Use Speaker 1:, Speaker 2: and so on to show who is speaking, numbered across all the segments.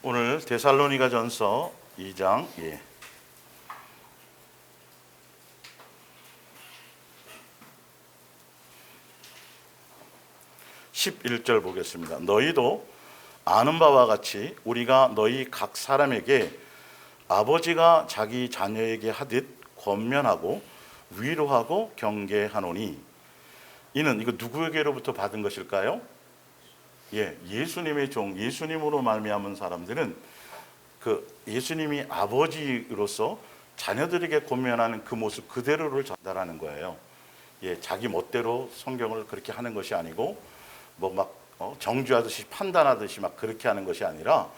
Speaker 1: 오늘 데살로니가전서 2장 11절 보겠습니다. 너희도 아는 바와 같이 우리가 너희 각 사람에게 아버지가 자기 자녀에게 하듯 권면하고 위로하고 경계하노니 이는 이거 누구에게로부터 받은 것일까요? 예수님의 종, 예수님으로 말미암은 사람들은 그 예수님이 아버지로서 자녀들에게 권면하는 그 모습 그대로를 전달하는 거예요. 자기 멋대로 성경을 그렇게 하는 것이 아니고 정죄하듯이 판단하듯이 막 그렇게 하는 것이 아니라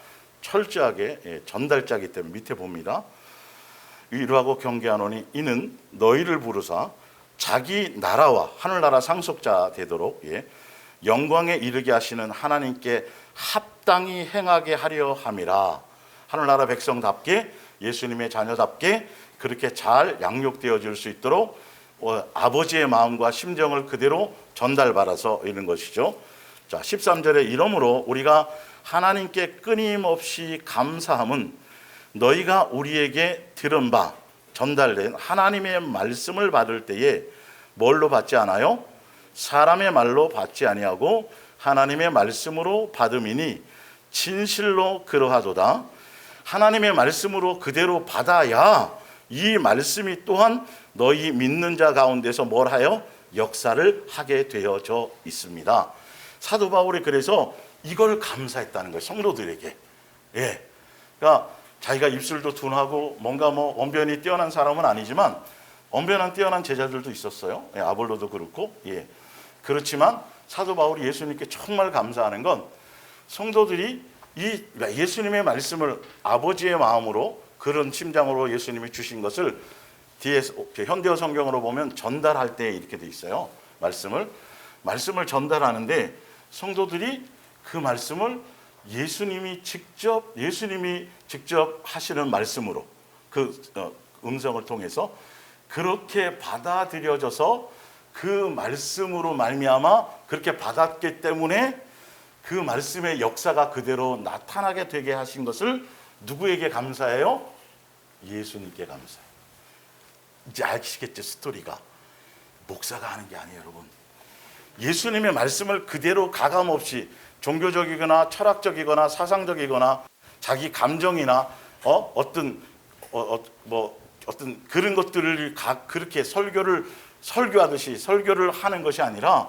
Speaker 1: 철저하게 전달자이기 때문에 밑에 봅니다. 위로하고 경계하노니 이는 너희를 부르사 자기 나라와 하늘나라 상속자 되도록 영광에 이르게 하시는 하나님께 합당히 행하게 하려 함이라. 하늘나라 백성답게 예수님의 자녀답게 그렇게 잘 양육되어질 수 있도록 아버지의 마음과 심정을 그대로 전달받아서 이런 것이죠. 자, 13절에 이러므로 우리가 하나님께 끊임없이 감사함은 너희가 우리에게 들은 바 전달된 하나님의 말씀을 받을 때에 뭘로 받지 않아요? 사람의 말로 받지 아니하고 하나님의 말씀으로 받음이니 진실로 그러하도다. 하나님의 말씀으로 그대로 받아야 이 말씀이 또한 너희 믿는 자 가운데서 뭘 하여? 역사를 하게 되어져 있습니다. 사도 바울이 그래서 이걸 감사했다는 거예요. 성도들에게. 그러니까 자기가 입술도 둔하고 뭔가 언변이 뛰어난 사람은 아니지만 언변한 뛰어난 제자들도 있었어요. 아볼로도 그렇고. 그렇지만 사도 바울이 예수님께 정말 감사하는 건 성도들이 이 예수님의 말씀을 아버지의 마음으로 그런 심장으로 예수님이 주신 것을 뒤에 현대어 성경으로 보면 전달할 때 이렇게 돼 있어요. 말씀을 전달하는데 성도들이 그 말씀을 예수님이 직접 하시는 말씀으로 그 음성을 통해서 그렇게 받아들여져서 그 말씀으로 말미암아 그렇게 받았기 때문에 그 말씀의 역사가 그대로 나타나게 되게 하신 것을 누구에게 감사해요? 예수님께 감사해요. 이제 아시겠죠? 스토리가 목사가 하는 게 아니에요, 여러분. 예수님의 말씀을 그대로 가감없이 종교적이거나 철학적이거나 사상적이거나 자기 감정이나 어떤 그런 것들을 그렇게 설교하듯이 설교를 하는 것이 아니라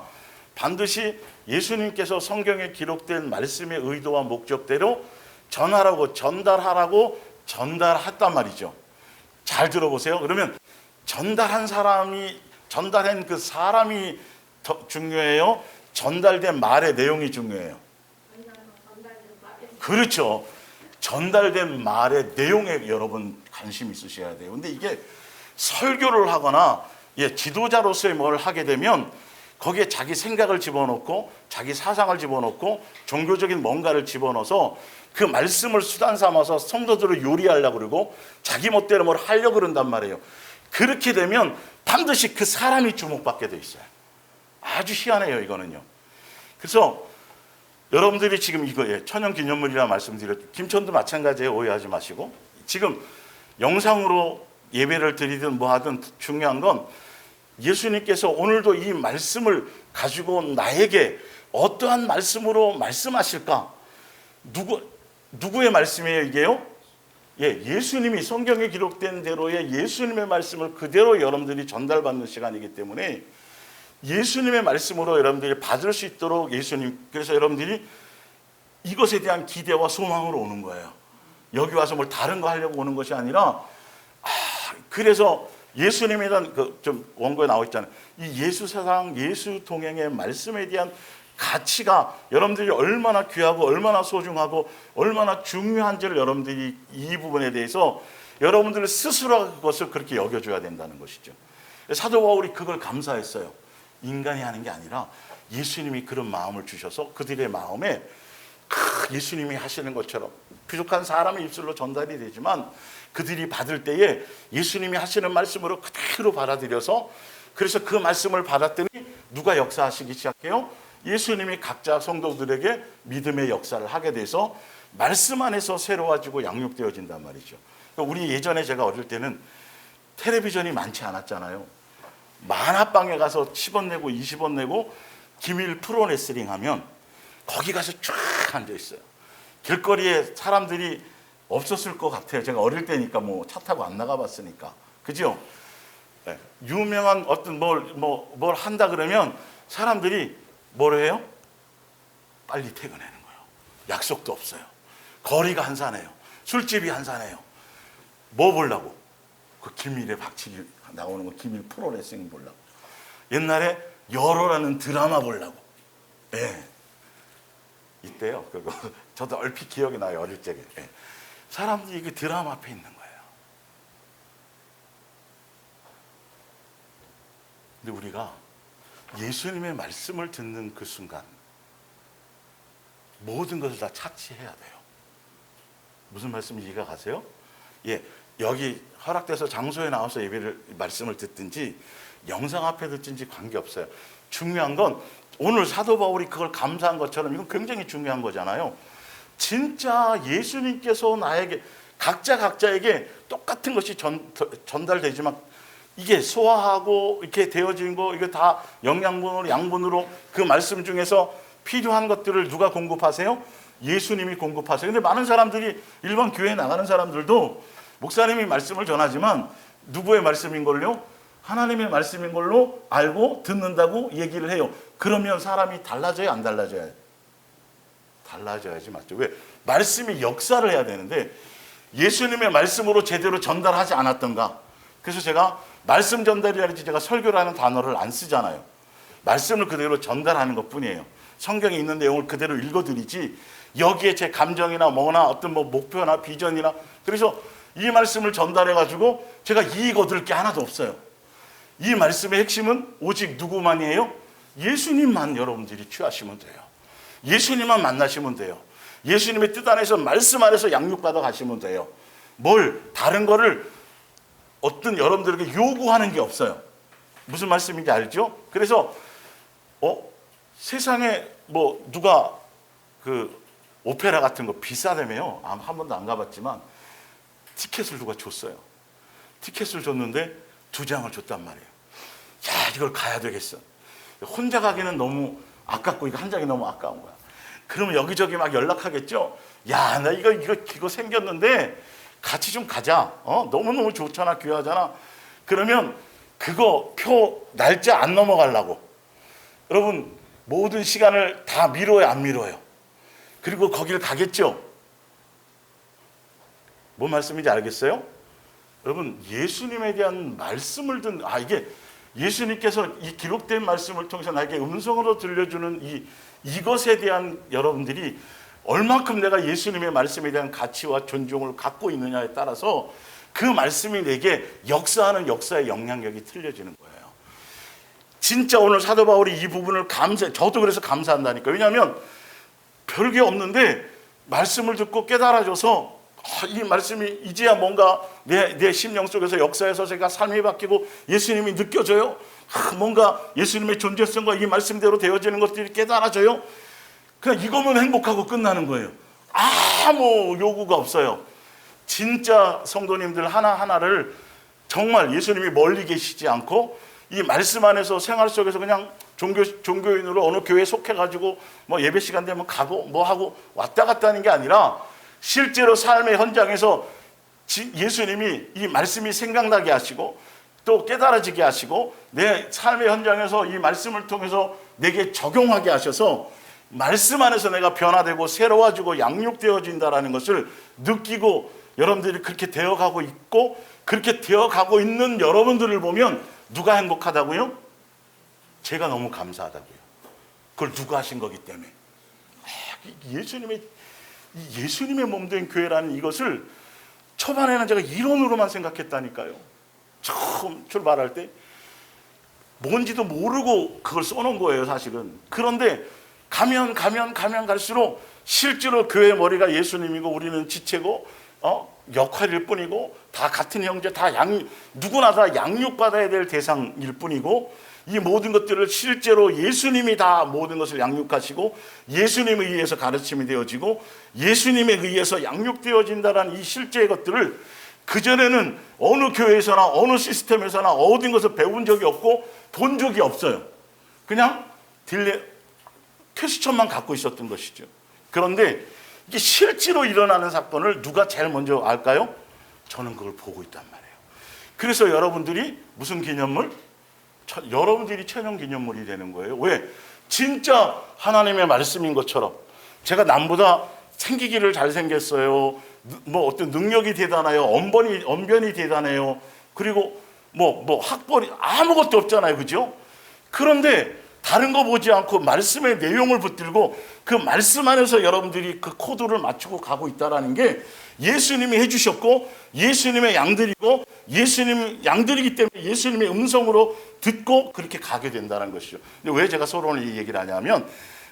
Speaker 1: 반드시 예수님께서 성경에 기록된 말씀의 의도와 목적대로 전달하라고 전달했단 말이죠. 잘 들어보세요. 그러면 전달한 그 사람이 더 중요해요? 전달된 말의 내용이 중요해요? 그렇죠. 전달된 말의 내용에 여러분 관심 있으셔야 돼요. 근데 이게 설교를 하거나 지도자로서의 뭘 하게 되면 거기에 자기 생각을 집어넣고 자기 사상을 집어넣고 종교적인 뭔가를 집어넣어서 그 말씀을 수단 삼아서 성도들을 요리하려고 그러고 자기 멋대로 뭘 하려고 그런단 말이에요. 그렇게 되면 반드시 그 사람이 주목받게 돼 있어요. 아주 희한해요, 이거는요. 그래서 여러분들이 지금 이거 천연기념물이라 말씀드렸죠. 김천도 마찬가지예요. 오해하지 마시고. 지금 영상으로 예배를 드리든 뭐 하든 중요한 건 예수님께서 오늘도 이 말씀을 가지고 나에게 어떠한 말씀으로 말씀하실까? 누구의 말씀이에요, 이게요? 예수님이 성경에 기록된 대로의 예수님의 말씀을 그대로 여러분들이 전달받는 시간이기 때문에 예수님의 말씀으로 여러분들이 받을 수 있도록 그래서 여러분들이 이것에 대한 기대와 소망으로 오는 거예요. 여기 와서 뭘 다른 거 하려고 오는 것이 아니라 그래서 예수님에 대한 좀 원고에 나와 있잖아요. 이 예수 사상, 예수 동행의 말씀에 대한 가치가 여러분들이 얼마나 귀하고 얼마나 소중하고 얼마나 중요한지를 여러분들이 이 부분에 대해서 여러분들 스스로 그것을 그렇게 여겨줘야 된다는 것이죠. 사도 바울이 그걸 감사했어요. 인간이 하는 게 아니라 예수님이 그런 마음을 주셔서 그들의 마음에 예수님이 하시는 것처럼 부족한 사람의 입술로 전달이 되지만 그들이 받을 때에 예수님이 하시는 말씀으로 그대로 받아들여서 그래서 그 말씀을 받았더니 누가 역사하시기 시작해요? 예수님이 각자 성도들에게 믿음의 역사를 하게 돼서 말씀 안에서 새로워지고 양육되어진단 말이죠. 우리 예전에 제가 어릴 때는 텔레비전이 많지 않았잖아요. 만화방에 가서 10원 내고 20원 내고 기밀 프로레슬링 하면 거기 가서 쫙 앉아 있어요. 길거리에 사람들이 없었을 것 같아요. 제가 어릴 때니까 뭐 차 타고 안 나가봤으니까. 그죠? 네. 유명한 어떤 뭘 한다 그러면 사람들이 뭘 해요? 빨리 퇴근하는 거예요. 약속도 없어요. 거리가 한산해요. 술집이 한산해요. 뭐 보려고? 그 김일의 박치기 나오는 거 기밀 프로레슬링 보려고. 옛날에 여로라는 드라마 보려고. 예. 이때요. 그거 저도 얼핏 기억이 나요. 어릴 적에. 예. 사람들이 그 드라마 앞에 있는 거예요. 근데 우리가 예수님의 말씀을 듣는 그 순간 모든 것을 다 차치해야 돼요. 무슨 말씀인지 이해가 가세요? 예, 여기 허락돼서 장소에 나와서 말씀을 듣든지 영상 앞에 듣든지 관계없어요. 중요한 건 오늘 사도 바울이 그걸 감사한 것처럼 이건 굉장히 중요한 거잖아요. 진짜 예수님께서 나에게 각자에게 똑같은 것이 전달되지만 이게 소화하고 이렇게 되어진 거 이게 다 영양분으로 양분으로 그 말씀 중에서 필요한 것들을 누가 공급하세요? 예수님이 공급하세요. 근데 많은 사람들이 일반 교회에 나가는 사람들도 목사님이 말씀을 전하지만 누구의 말씀인 걸요? 하나님의 말씀인 걸로 알고 듣는다고 얘기를 해요. 그러면 사람이 달라져야 안 달라져야? 달라져야지 맞죠. 왜? 말씀이 역사를 해야 되는데 예수님의 말씀으로 제대로 전달하지 않았던가. 그래서 제가 말씀 전달이라든지 제가 설교라는 단어를 안 쓰잖아요. 말씀을 그대로 전달하는 것뿐이에요. 성경에 있는 내용을 그대로 읽어드리지 여기에 제 감정이나 뭐나 어떤 목표나 비전이나 그래서 이 말씀을 전달해가지고 제가 이익 얻을 게 하나도 없어요. 이 말씀의 핵심은 오직 누구만이에요? 예수님만 여러분들이 취하시면 돼요. 예수님만 만나시면 돼요. 예수님의 뜻 안에서 말씀 안에서 양육받아 가시면 돼요. 다른 거를 어떤 여러분들에게 요구하는 게 없어요. 무슨 말씀인지 알죠? 그래서 세상에 누가 그 오페라 같은 거 비싸다며요. 한 번도 안 가봤지만 티켓을 누가 줬어요. 티켓을 줬는데 2장을 줬단 말이에요. 야, 이걸 가야 되겠어. 혼자 가기는 너무 아깝고 이거 한 장이 너무 아까운 거야. 그러면 여기저기 막 연락하겠죠. 야, 나 이거 생겼는데 같이 좀 가자. 너무너무 좋잖아. 귀하잖아. 그러면 그거 표 날짜 안 넘어가려고. 여러분 모든 시간을 다 미뤄요, 안 미뤄요? 그리고 거기를 가겠죠. 뭔 말씀인지 알겠어요? 여러분 예수님에 대한 말씀을 이게 예수님께서 이 기록된 말씀을 통해서 나에게 음성으로 들려주는 이것에 대한 여러분들이 얼만큼 내가 예수님의 말씀에 대한 가치와 존중을 갖고 있느냐에 따라서 그 말씀이 내게 역사하는 역사의 영향력이 틀려지는 거예요. 진짜 오늘 사도 바울이 이 부분을 저도 그래서 감사한다니까. 왜냐하면 별게 없는데 말씀을 듣고 깨달아져서 이 말씀이 이제야 뭔가 내 심령 속에서 역사에서 제가 삶이 바뀌고 예수님이 느껴져요. 뭔가 예수님의 존재성과 이 말씀대로 되어지는 것들이 깨달아져요. 그냥 이거면 행복하고 끝나는 거예요. 아무 요구가 없어요. 진짜 성도님들 하나하나를 정말 예수님이 멀리 계시지 않고 이 말씀 안에서 생활 속에서 그냥 종교인으로 어느 교회에 속해가지고 예배 시간 되면 가고 하고 왔다 갔다 하는 게 아니라 실제로 삶의 현장에서 예수님이 이 말씀이 생각나게 하시고 또 깨달아지게 하시고 내 삶의 현장에서 이 말씀을 통해서 내게 적용하게 하셔서 말씀 안에서 내가 변화되고 새로워지고 양육되어진다는 것을 느끼고 여러분들이 그렇게 되어가고 있고 그렇게 되어가고 있는 여러분들을 보면 누가 행복하다고요? 제가 너무 감사하다고요. 그걸 누가 하신 거기 때문에. 예수님의 몸된 교회라는 이것을 초반에는 제가 이론으로만 생각했다니까요. 처음 출발할 때 뭔지도 모르고 그걸 써놓은 거예요, 사실은. 그런데 가면 갈수록 실제로 교회 머리가 예수님이고 우리는 지체고 역할일 뿐이고 다 같은 형제, 누구나 다 양육받아야 될 대상일 뿐이고 이 모든 것들을 실제로 예수님이 다 모든 것을 양육하시고 예수님에 의해서 가르침이 되어지고 예수님에 의해서 양육되어진다는 이 실제의 것들을 그전에는 어느 교회에서나 어느 시스템에서나 어딘 것을 배운 적이 없고 본 적이 없어요. 그냥 퀘스천만 갖고 있었던 것이죠. 그런데 이게 실제로 일어나는 사건을 누가 제일 먼저 알까요? 저는 그걸 보고 있단 말이에요. 그래서 여러분들이 무슨 기념물? 여러분들이 천연기념물이 되는 거예요. 왜? 진짜 하나님의 말씀인 것처럼 제가 남보다 생기기를 잘생겼어요. 뭐 어떤 능력이 대단해요. 언변이 대단해요. 그리고 뭐 학벌이 아무것도 없잖아요. 그죠? 그런데 다른 거 보지 않고 말씀의 내용을 붙들고 그 말씀 안에서 여러분들이 그 코드를 맞추고 가고 있다는 게 예수님이 해주셨고 예수님의 양들이고 예수님 양들이기 때문에 예수님의 음성으로 듣고 그렇게 가게 된다는 것이죠. 근데 왜 제가 서로 오늘 이 얘기를 하냐면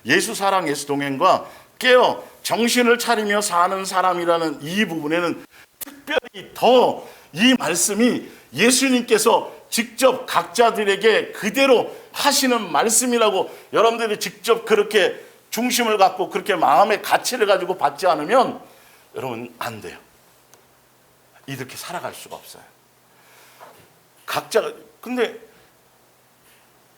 Speaker 1: 예수 사랑 예수 동행과 깨어 정신을 차리며 사는 사람이라는 이 부분에는 특별히 더 이 말씀이 예수님께서 직접 각자들에게 그대로 하시는 말씀이라고 여러분들이 직접 그렇게 중심을 갖고 그렇게 마음의 가치를 가지고 받지 않으면 여러분 안 돼요. 이렇게 살아갈 수가 없어요. 각자가 근데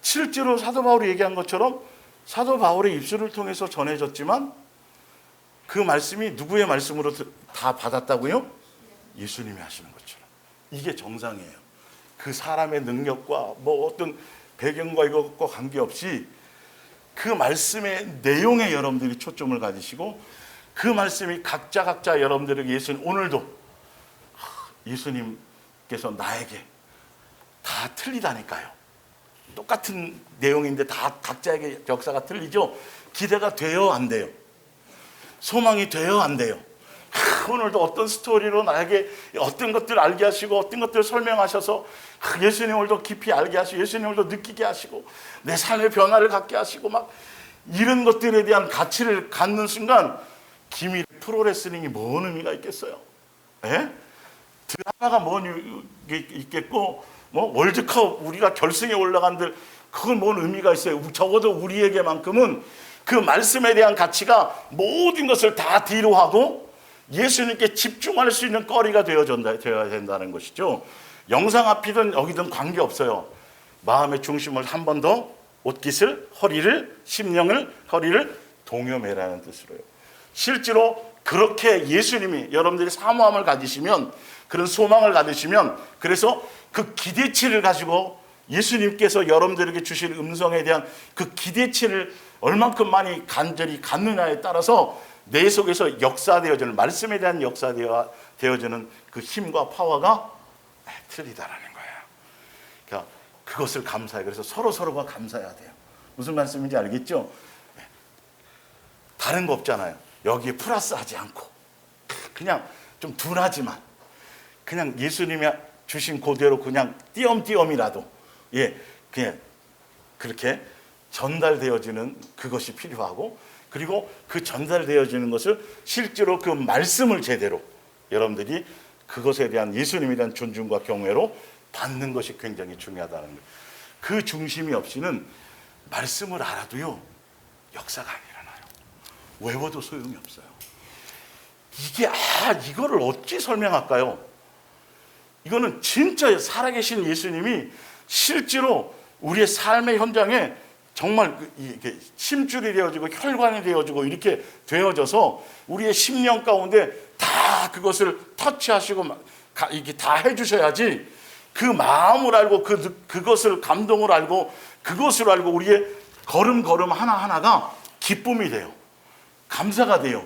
Speaker 1: 실제로 사도 바울이 얘기한 것처럼 사도 바울의 입술을 통해서 전해졌지만 그 말씀이 누구의 말씀으로 다 받았다고요? 예수님이 하시는 것처럼. 이게 정상이에요. 그 사람의 능력과 뭐 어떤 배경과 이것과 관계없이 그 말씀의 내용에 여러분들이 초점을 가지시고 그 말씀이 각자 여러분들에게 예수님 오늘도 예수님께서 나에게 다 틀리다니까요. 똑같은 내용인데 다 각자에게 역사가 틀리죠. 기대가 돼요, 안 돼요? 소망이 돼요, 안 돼요? 오늘도 어떤 스토리로 나에게 어떤 것들을 알게 하시고 어떤 것들을 설명하셔서 예수님을 더 깊이 알게 하시고 예수님을 더 느끼게 하시고 내 삶의 변화를 갖게 하시고 막 이런 것들에 대한 가치를 갖는 순간 기밀 프로레슬링이 뭔 의미가 있겠어요? 예? 드라마가 뭔 있겠고 뭐 월드컵 우리가 결승에 올라간들 그건 뭔 의미가 있어요? 적어도 우리에게만큼은 그 말씀에 대한 가치가 모든 것을 다 뒤로 하고 예수님께 집중할 수 있는 거리가 되어야 된다는 것이죠. 영상 앞이든 여기든 관계없어요. 마음의 중심을 한 번 더 옷깃을 심령을 허리를 동여매라는 뜻으로요. 실제로 그렇게 예수님이 여러분들이 사모함을 가지시면 그런 소망을 가지시면 그래서 그 기대치를 가지고 예수님께서 여러분들에게 주실 음성에 대한 그 기대치를 얼만큼 많이 간절히 갖느냐에 따라서 내 속에서 역사되어지는 말씀에 대한 역사되어지는 그 힘과 파워가 틀리다라는 거예요. 그러니까 그것을 감사해. 그래서 서로가 감사해야 돼요. 무슨 말씀인지 알겠죠? 다른 거 없잖아요. 여기에 플러스하지 않고 그냥 좀 둔하지만 그냥 예수님이 주신 그대로 그냥 띄엄띄엄이라도 그냥 그렇게 전달되어지는 그것이 필요하고 그리고 그 전달되어지는 것을 실제로 그 말씀을 제대로 여러분들이 그것에 대한 예수님에 대한 존중과 경외로 받는 것이 굉장히 중요하다는 거예요. 그 중심이 없이는 말씀을 알아도요 역사가 안 일어나요. 외워도 소용이 없어요. 이게 이거를 어찌 설명할까요? 이거는 진짜 살아계신 예수님이 실제로 우리의 삶의 현장에 정말 이게 심줄이 되어지고 혈관이 되어지고 이렇게 되어져서 우리의 심령 가운데 다 그것을 터치하시고 이게 다 해주셔야지 그 마음을 알고 그것을 감동을 알고 그것을 알고 우리의 걸음 하나하나가 기쁨이 돼요. 감사가 돼요.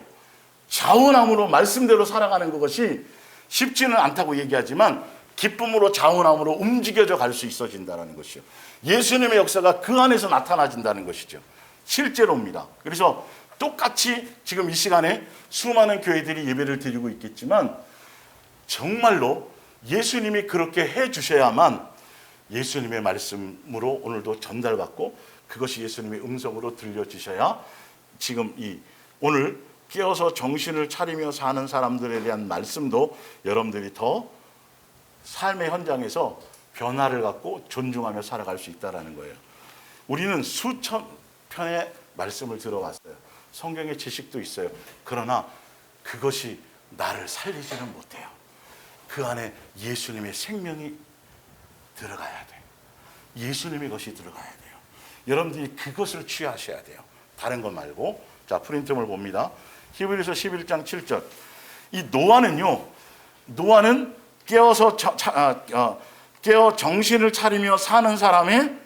Speaker 1: 자원함으로 말씀대로 살아가는 것이 쉽지는 않다고 얘기하지만 기쁨으로 자원함으로 움직여져 갈 수 있어진다는 것이요. 예수님의 역사가 그 안에서 나타나진다는 것이죠. 실제로입니다. 그래서 똑같이 지금 이 시간에 수많은 교회들이 예배를 드리고 있겠지만 정말로 예수님이 그렇게 해 주셔야만 예수님의 말씀으로 오늘도 전달받고 그것이 예수님의 음성으로 들려주셔야 지금 오늘 깨어서 정신을 차리며 사는 사람들에 대한 말씀도 여러분들이 더 삶의 현장에서 변화를 갖고 존중하며 살아갈 수 있다는 거예요. 우리는 수천 편의 말씀을 들어왔어요. 성경의 지식도 있어요. 그러나 그것이 나를 살리지는 못해요. 그 안에 예수님의 생명이 들어가야 돼요. 예수님의 것이 들어가야 돼요. 여러분들이 그것을 취하셔야 돼요. 다른 것 말고. 자, 프린트물 봅니다. 히브리서 11장 7절. 이 노아는 깨어 정신을 차리며 사는 사람의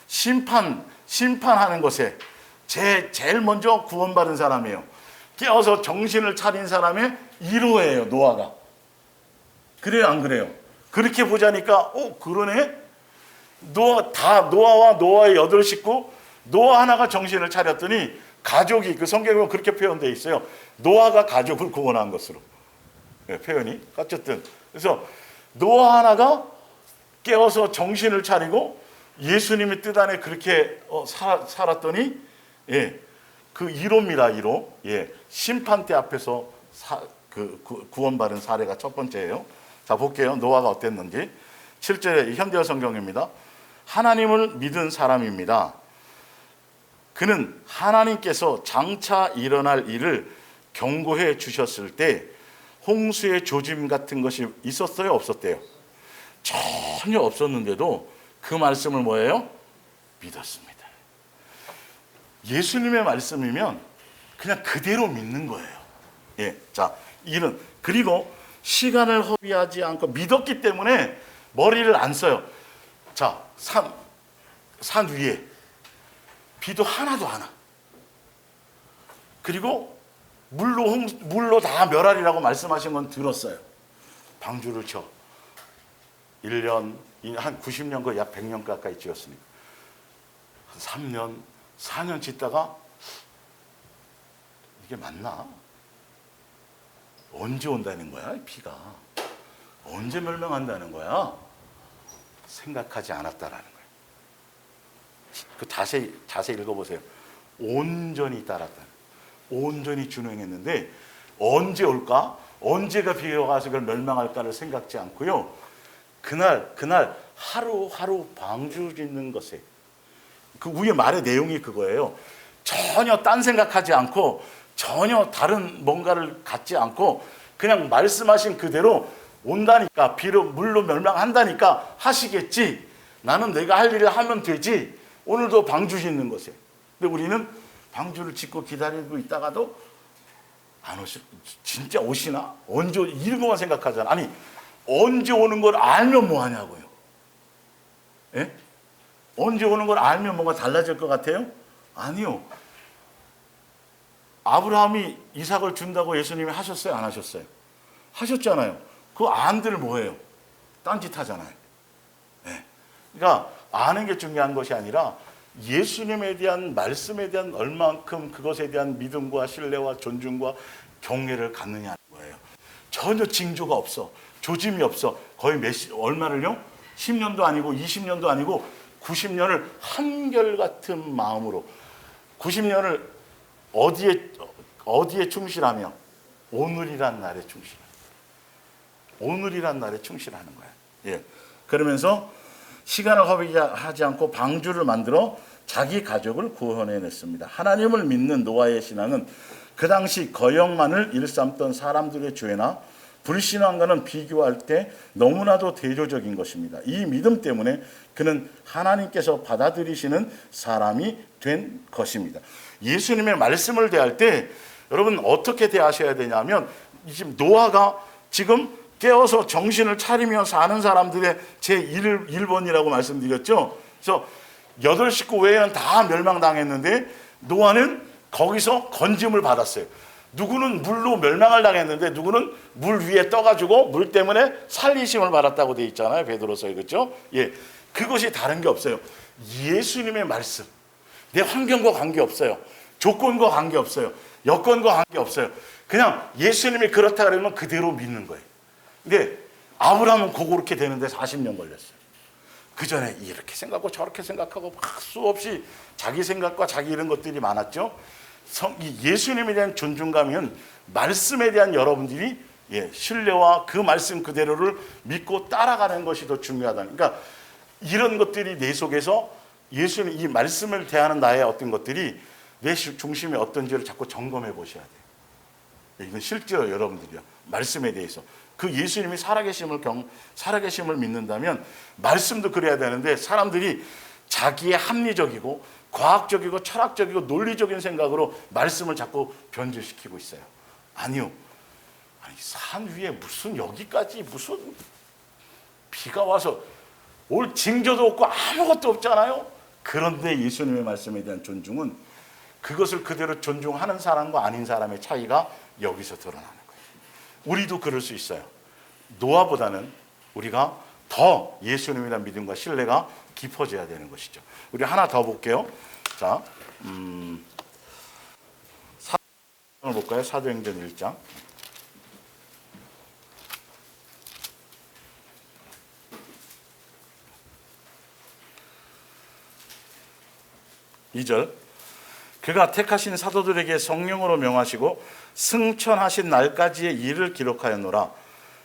Speaker 1: 심판하는 것에 제일 먼저 구원받은 사람이에요. 깨어서 정신을 차린 사람의 1호예요, 노아가. 그래요, 안 그래요? 그렇게 보자니까, 그러네? 노아와 노아의 8식구, 노아 하나가 정신을 차렸더니 가족이, 그 성경에 보면 그렇게 표현되어 있어요. 노아가 가족을 구원한 것으로. 네, 표현이. 어쨌든. 그래서 노아 하나가 깨어서 정신을 차리고 예수님의 뜻 안에 그렇게 살았더니, 예, 그 1호입니다, 1호. 예, 심판대 앞에서 구원받은 사례가 첫 번째예요. 자, 볼게요. 노아가 어땠는지. 7절에 현대어 성경입니다. 하나님을 믿은 사람입니다. 그는 하나님께서 장차 일어날 일을 경고해 주셨을 때 홍수의 조짐 같은 것이 있었어요? 없었대요? 전혀 없었는데도 그 말씀을 뭐예요? 믿었습니다. 예수님의 말씀이면 그냥 그대로 믿는 거예요. 예, 자, 그리고 시간을 허비하지 않고 믿었기 때문에 머리를 안 써요. 자, 산 위에 비도 하나도 안 와. 그리고 물로 다 멸하리라고 말씀하신 건 들었어요. 방주를 쳐. 1년, 한 90년, 거의 약 100년 가까이 지었으니까. 한 3년, 4년 짓다가 이게 맞나? 언제 온다는 거야, 비가? 언제 멸망한다는 거야? 생각하지 않았다라는 거예요. 그 자세히 읽어보세요. 온전히 따랐다. 온전히 준행했는데 언제 올까? 언제가 비가 와서 그걸 멸망할까를 생각지 않고요. 그날 하루하루 방주 짓는 것에 그 위에 말의 내용이 그거예요. 전혀 딴 생각하지 않고 전혀 다른 뭔가를 갖지 않고 그냥 말씀하신 그대로 온다니까, 물로 멸망한다니까 하시겠지. 나는 내가 할 일을 하면 되지. 오늘도 방주 짓는 것에. 근데 우리는 방주를 짓고 기다리고 있다가도 안 진짜 오시나? 언제 이런 것만 생각하잖아. 아니, 언제 오는 걸 알면 뭐 하냐고요. 예? 언제 오는 걸 알면 뭔가 달라질 것 같아요? 아니요. 아브라함이 이삭을 준다고 예수님이 하셨어요? 안 하셨어요? 하셨잖아요. 그 안들 뭐예요? 딴짓 하잖아요. 네. 그러니까 아는 게 중요한 것이 아니라 예수님에 대한 말씀에 대한 얼만큼 그것에 대한 믿음과 신뢰와 존중과 경외를 갖느냐는 거예요. 전혀 징조가 없어. 조짐이 없어. 거의 얼마를요? 10년도 아니고 20년도 아니고 90년을 한결같은 마음으로 90년을 어디에 충실하며 오늘이란 날에 오늘이란 날에 충실하는 거예요. 예. 그러면서 시간을 허비하지 않고 방주를 만들어 자기 가족을 구원해냈습니다. 하나님을 믿는 노아의 신앙은 그 당시 거역만을 일삼던 사람들의 죄나 불신앙과는 비교할 때 너무나도 대조적인 것입니다. 이 믿음 때문에 그는 하나님께서 받아들이시는 사람이 된 것입니다. 예수님의 말씀을 대할 때 여러분 어떻게 대하셔야 되냐면, 지금 노아가 지금 깨어서 정신을 차리며 사는 사람들의 제1번이라고 말씀드렸죠. 그래서 8식구 외에는 다 멸망당했는데 노아는 거기서 건짐을 받았어요. 누구는 물로 멸망을 당했는데 누구는 물 위에 떠가지고 물 때문에 살리심을 받았다고 되어 있잖아요. 베드로서에. 그렇죠? 예, 그것이 다른 게 없어요. 예수님의 말씀. 내 환경과 관계없어요. 조건과 관계없어요. 여건과 관계없어요. 그냥 예수님이 그렇다 그러면 그대로 믿는 거예요. 근데 아브라함은 그렇게 되는데 40년 걸렸어요. 그 전에 이렇게 생각하고 저렇게 생각하고 수없이 자기 생각과 자기 이런 것들이 많았죠. 예수님에 대한 존중감은 말씀에 대한 여러분들이 신뢰와 그 말씀 그대로를 믿고 따라가는 것이 더 중요하다. 그러니까 이런 것들이 내 속에서 예수님 이 말씀을 대하는 나의 어떤 것들이 내 중심에 어떤지를 자꾸 점검해 보셔야 돼요. 이건 실제로 여러분들이요. 말씀에 대해서. 그 예수님이 살아계심을 믿는다면 말씀도 그래야 되는데 사람들이 자기의 합리적이고 과학적이고 철학적이고 논리적인 생각으로 말씀을 자꾸 변질시키고 있어요. 아니요. 아니, 산 위에 무슨 여기까지 무슨 비가 와서 올 징조도 없고 아무것도 없잖아요. 그런데 예수님의 말씀에 대한 존중은 그것을 그대로 존중하는 사람과 아닌 사람의 차이가 여기서 드러나는 거예요. 우리도 그럴 수 있어요. 노아보다는 우리가 더 예수님이란 믿음과 신뢰가 깊어져야 되는 것이죠. 우리 하나 더 볼게요. 자, 사도행전을 볼까요? 사도행전 1장. (2절) 그가 택하신 사도들에게 성령으로 명하시고 승천하신 날까지의 일을 기록하였노라.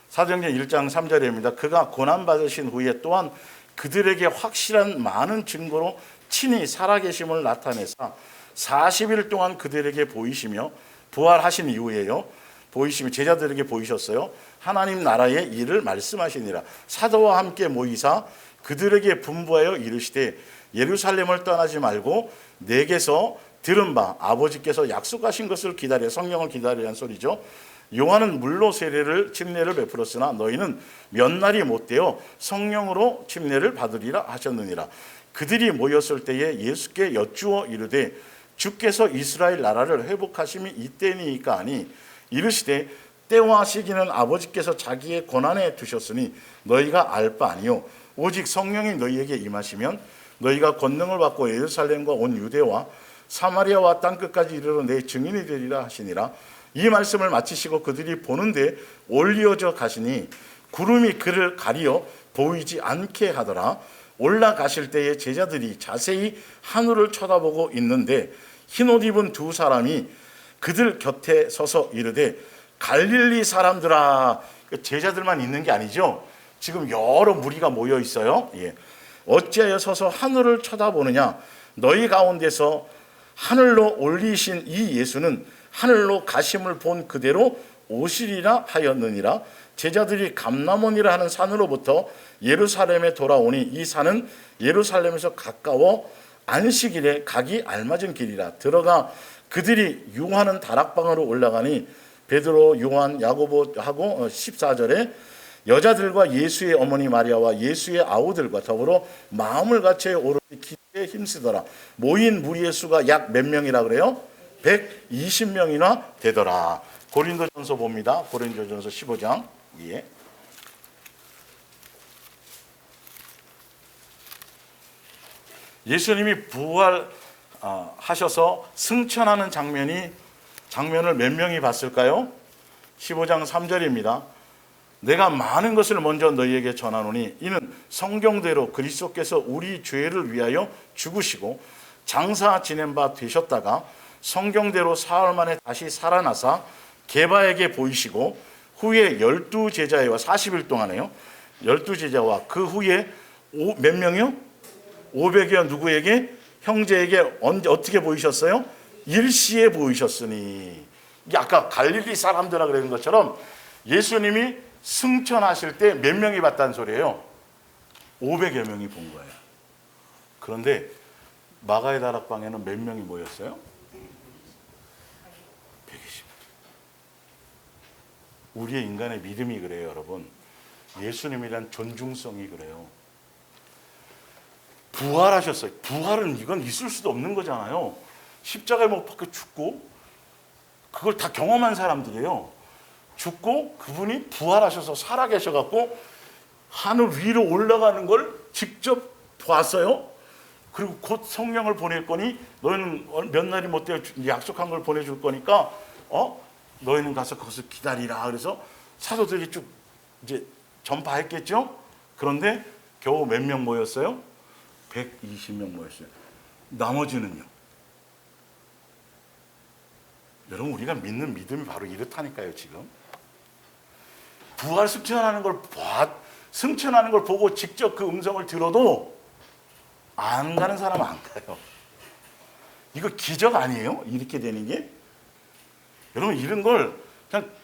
Speaker 1: 사도행전 1장 3절입니다. 그가 고난받으신 후에 또한 그들에게 확실한 많은 증거로 친히 살아계심을 나타내사 40일 동안 그들에게 보이시며 부활하신 이후에요. 보이시며 제자들에게 보이셨어요. 하나님 나라의 일을 말씀하시니라. 사도와 함께 모이사 그들에게 분부하여 이르시되 예루살렘을 떠나지 말고 내게서 들은 바 아버지께서 약속하신 것을 기다려 성령을 기다리라는 소리죠. 요한은 물로 세례를 침례를 베풀었으나 너희는 몇 날이 못되어 성령으로 침례를 받으리라 하셨느니라. 그들이 모였을 때에 예수께 여쭈어 이르되 주께서 이스라엘 나라를 회복하심이 이때니까 하니 이르시되 때와 시기는 아버지께서 자기의 권한에 두셨으니 너희가 알 바 아니요 오직 성령이 너희에게 임하시면 너희가 권능을 받고 예루살렘과 온 유대와 사마리아와 땅끝까지 이르러 내 증인이 되리라 하시니라. 이 말씀을 마치시고 그들이 보는데 올리어져 가시니 구름이 그를 가리어 보이지 않게 하더라. 올라가실 때에 제자들이 자세히 하늘을 쳐다보고 있는데 흰옷 입은 두 사람이 그들 곁에 서서 이르되 갈릴리 사람들아. 제자들만 있는 게 아니죠. 지금 여러 무리가 모여 있어요. 어찌하여 서서 하늘을 쳐다보느냐. 너희 가운데서 하늘로 올리신 이 예수는 하늘로 가심을 본 그대로 오시리라 하였느니라. 제자들이 감람원이라 하는 산으로부터 예루살렘에 돌아오니 이 산은 예루살렘에서 가까워 안식일에 가기 알맞은 길이라. 들어가 그들이 유하는 다락방으로 올라가니 베드로, 요한, 야고보하고 14절에 여자들과 예수의 어머니 마리아와 예수의 아우들과 더불어 마음을 같이 오르기 기도에 힘쓰더라. 모인 무리의 수가 약 몇 명이라 그래요? 120명이나 되더라. 고린도전서 봅니다. 고린도전서 15장 위에 예수님이 부활하셔서 승천하는 장면을 몇 명이 봤을까요? 15장 3절입니다. 내가 많은 것을 먼저 너희에게 전하노니 이는 성경대로 그리스도께서 우리 죄를 위하여 죽으시고 장사 지낸 바 되셨다가 성경대로 사흘 만에 다시 살아나사 게바에게 보이시고 후에 12제자와 40일 동안에요. 12제자와 그 후에 몇 명이요? 500여 누구에게? 형제에게 어떻게 보이셨어요? 일시에 보이셨으니. 이게 아까 갈릴리 사람들아 그러는 것처럼 예수님이 승천하실 때 몇 명이 봤다는 소리예요? 500여 명이 본 거예요. 그런데 마가의 다락방에는 몇 명이 모였어요? 120. 우리의 인간의 믿음이 그래요, 여러분. 예수님이란 존중성이 그래요. 부활하셨어요. 부활은 이건 있을 수도 없는 거잖아요. 십자가에 못 박혀 죽고 그걸 다 경험한 사람들이에요. 죽고 그분이 부활하셔서 살아계셔갖고 하늘 위로 올라가는 걸 직접 봤어요. 그리고 곧 성령을 보낼 거니 너희는 몇 날이 못 되어 약속한 걸 보내줄 거니까 너희는 가서 거기서 기다리라. 그래서 사도들이 쭉 이제 전파했겠죠. 그런데 겨우 몇 명 모였어요? 120명 모였어요. 나머지는요? 여러분 우리가 믿는 믿음이 바로 이렇다니까요. 지금 부활 승천하는 걸 보고 직접 그 음성을 들어도 안 가는 사람은 안 가요. 이거 기적 아니에요? 이렇게 되는 게? 여러분 이런 걸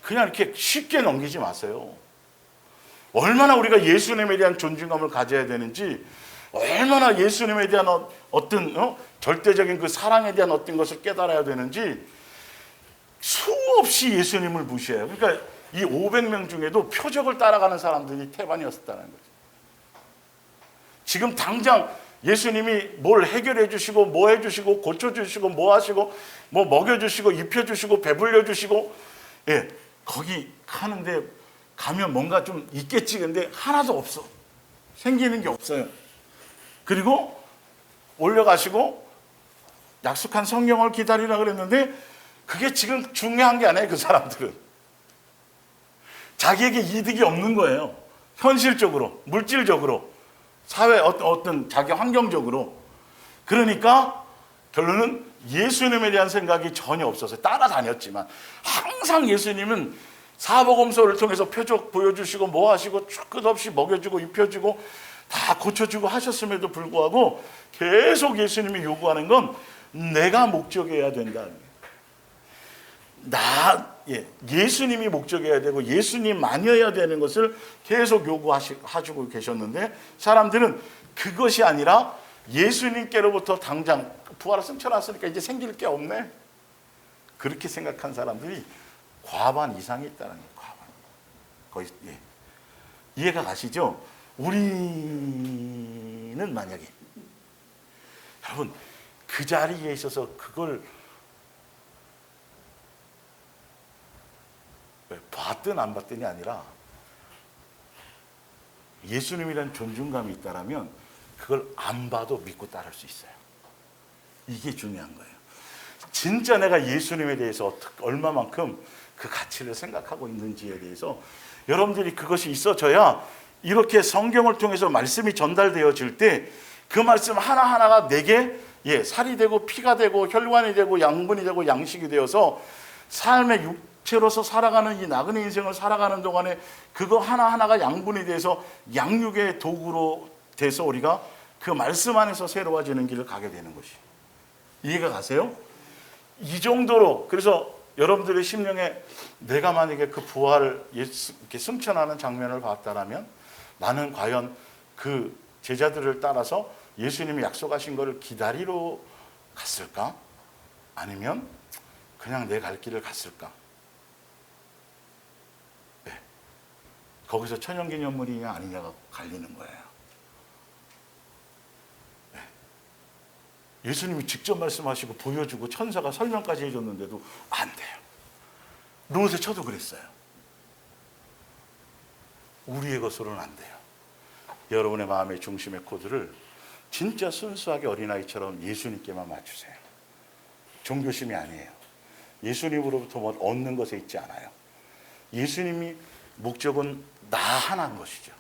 Speaker 1: 그냥 이렇게 쉽게 넘기지 마세요. 얼마나 우리가 예수님에 대한 존중감을 가져야 되는지, 얼마나 예수님에 대한 어떤 절대적인 그 사랑에 대한 어떤 것을 깨달아야 되는지 수없이 예수님을 무시해요. 그러니까 이 500명 중에도 표적을 따라가는 사람들이 태반이었다는 거죠. 지금 당장 예수님이 뭘 해결해 주시고 뭐 해 주시고 고쳐 주시고 뭐 하시고 뭐 먹여 주시고 입혀 주시고 배불려 주시고, 예, 거기 하는데 가면 뭔가 좀 있겠지. 근데 하나도 없어. 생기는 게 없어요. 그리고 올려가시고 약속한 성령을 기다리라 그랬는데 그게 지금 중요한 게 아니에요. 그 사람들은 자기에게 이득이 없는 거예요. 현실적으로, 물질적으로, 사회 어떤 자기 환경적으로. 그러니까 결론은 예수님에 대한 생각이 전혀 없어서 따라다녔지만, 항상 예수님은 사복음서를 통해서 표적 보여주시고 뭐 하시고 끝없이 먹여주고 입혀주고 다 고쳐주고 하셨음에도 불구하고 계속 예수님이 요구하는 건 내가 목적이어야 된다. 예수님이 목적이어야 되고 예수님만이어야 되는 것을 계속 요구하시고 계셨는데, 사람들은 그것이 아니라 예수님께로부터 당장 부활을 승천하셨으니까 이제 생길 게 없네, 그렇게 생각한 사람들이 과반 이상이 있다는 거예요. 과반. 거의, 예. 이해가 가시죠? 우리는 만약에 여러분 그 자리에 있어서 그걸 봤든 안 봤든이 아니라 예수님이라는 존중감이 있다라면 그걸 안 봐도 믿고 따를 수 있어요. 이게 중요한 거예요. 진짜 내가 예수님에 대해서 얼마만큼 그 가치를 생각하고 있는지에 대해서 여러분들이 그것이 있어져야 이렇게 성경을 통해서 말씀이 전달되어질 때 그 말씀 하나하나가 내게 살이 되고 피가 되고 혈관이 되고 양분이 되고 양식이 되어서 삶의 육체로서 살아가는 이 나그네 인생을 살아가는 동안에 그거 하나하나가 양분이 돼서 양육의 도구로 돼서 우리가 그 말씀 안에서 새로워지는 길을 가게 되는 것이. 이해가 가세요? 이 정도로. 그래서 여러분들의 심령에 내가 만약에 그 부활을 이렇게 승천하는 장면을 봤다라면 나는 과연 그 제자들을 따라서 예수님이 약속하신 것을 기다리러 갔을까? 아니면 그냥 내 갈 길을 갔을까? 네. 거기서 천연기념물이냐 아니냐가 갈리는 거예요. 네. 예수님이 직접 말씀하시고 보여주고 천사가 설명까지 해줬는데도 안 돼요. 롯의 처도 그랬어요. 우리의 것으로는 안 돼요. 여러분의 마음의 중심의 코드를 진짜 순수하게 어린아이처럼 예수님께만 맞추세요. 종교심이 아니에요. 예수님으로부터 뭐 얻는 것에 있지 않아요. 예수님이 목적은 나 하나인 것이죠.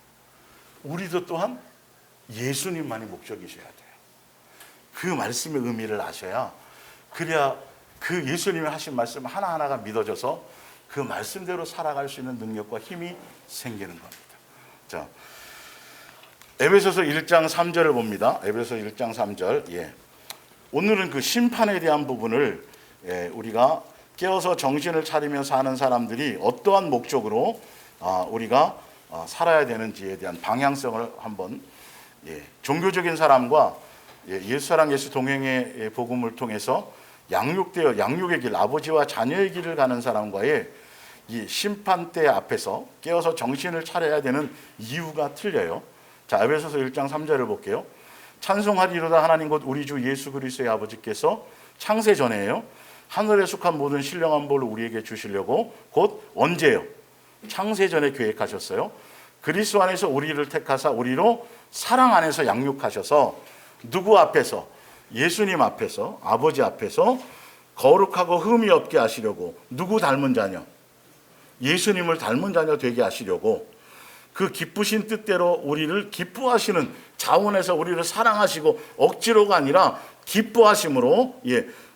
Speaker 1: 우리도 또한 예수님만이 목적이셔야 돼요. 그 말씀의 의미를 아셔야, 그래야 그 예수님이 하신 말씀 하나하나가 믿어져서 그 말씀대로 살아갈 수 있는 능력과 힘이 생기는 겁니다. 자, 에베소서 1장 3절을 봅니다. 에베소서 1장 3절. 오늘은 그 심판에 대한 부분을 우리가 깨어서 정신을 차리며 사는 사람들이 어떠한 목적으로 우리가 살아야 되는지에 대한 방향성을 한번, 종교적인 사람과 예수사랑 예수 동행의 복음을 통해서 양육의 길, 아버지와 자녀의 길을 가는 사람과의 이 심판대 앞에서 깨어서 정신을 차려야 되는 이유가 틀려요. 자, 에베소서 1장 3절을 볼게요. 찬송하리로다 하나님 곧 우리 주 예수 그리스도의 아버지께서 창세 전에요 하늘에 속한 모든 신령한 복을 우리에게 주시려고 곧 언제요? 창세 전에 계획하셨어요. 그리스도 안에서 우리를 택하사 우리로 사랑 안에서 양육하셔서 누구 앞에서? 예수님 앞에서, 아버지 앞에서 거룩하고 흠이 없게 하시려고. 누구 닮은 자녀? 예수님을 닮은 자녀 되게 하시려고 그 기쁘신 뜻대로 우리를 기뻐하시는 자원에서 우리를 사랑하시고 억지로가 아니라 기뻐하심으로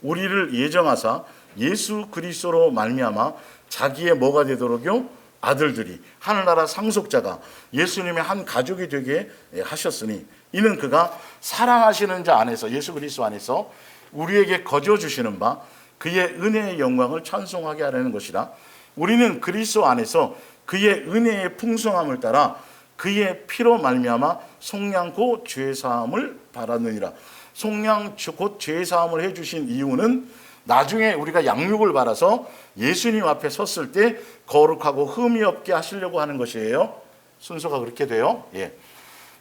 Speaker 1: 우리를 예정하사 예수 그리스도로 말미암아 자기의 뭐가 되도록요? 아들들이 하늘나라 상속자가 예수님의 한 가족이 되게 하셨으니 이는 그가 사랑하시는 자 안에서, 예수 그리스도 안에서 우리에게 거저 주시는 바 그의 은혜의 영광을 찬송하게 하려는 것이라. 우리는 그리스도 안에서 그의 은혜의 풍성함을 따라 그의 피로 말미암아 속량 곧 죄 사함을 받았느니라. 속량 곧 죄 사함을 해주신 이유는 나중에 우리가 양육을 받아서 예수님 앞에 섰을 때 거룩하고 흠이 없게 하시려고 하는 것이에요. 순서가 그렇게 돼요. 예.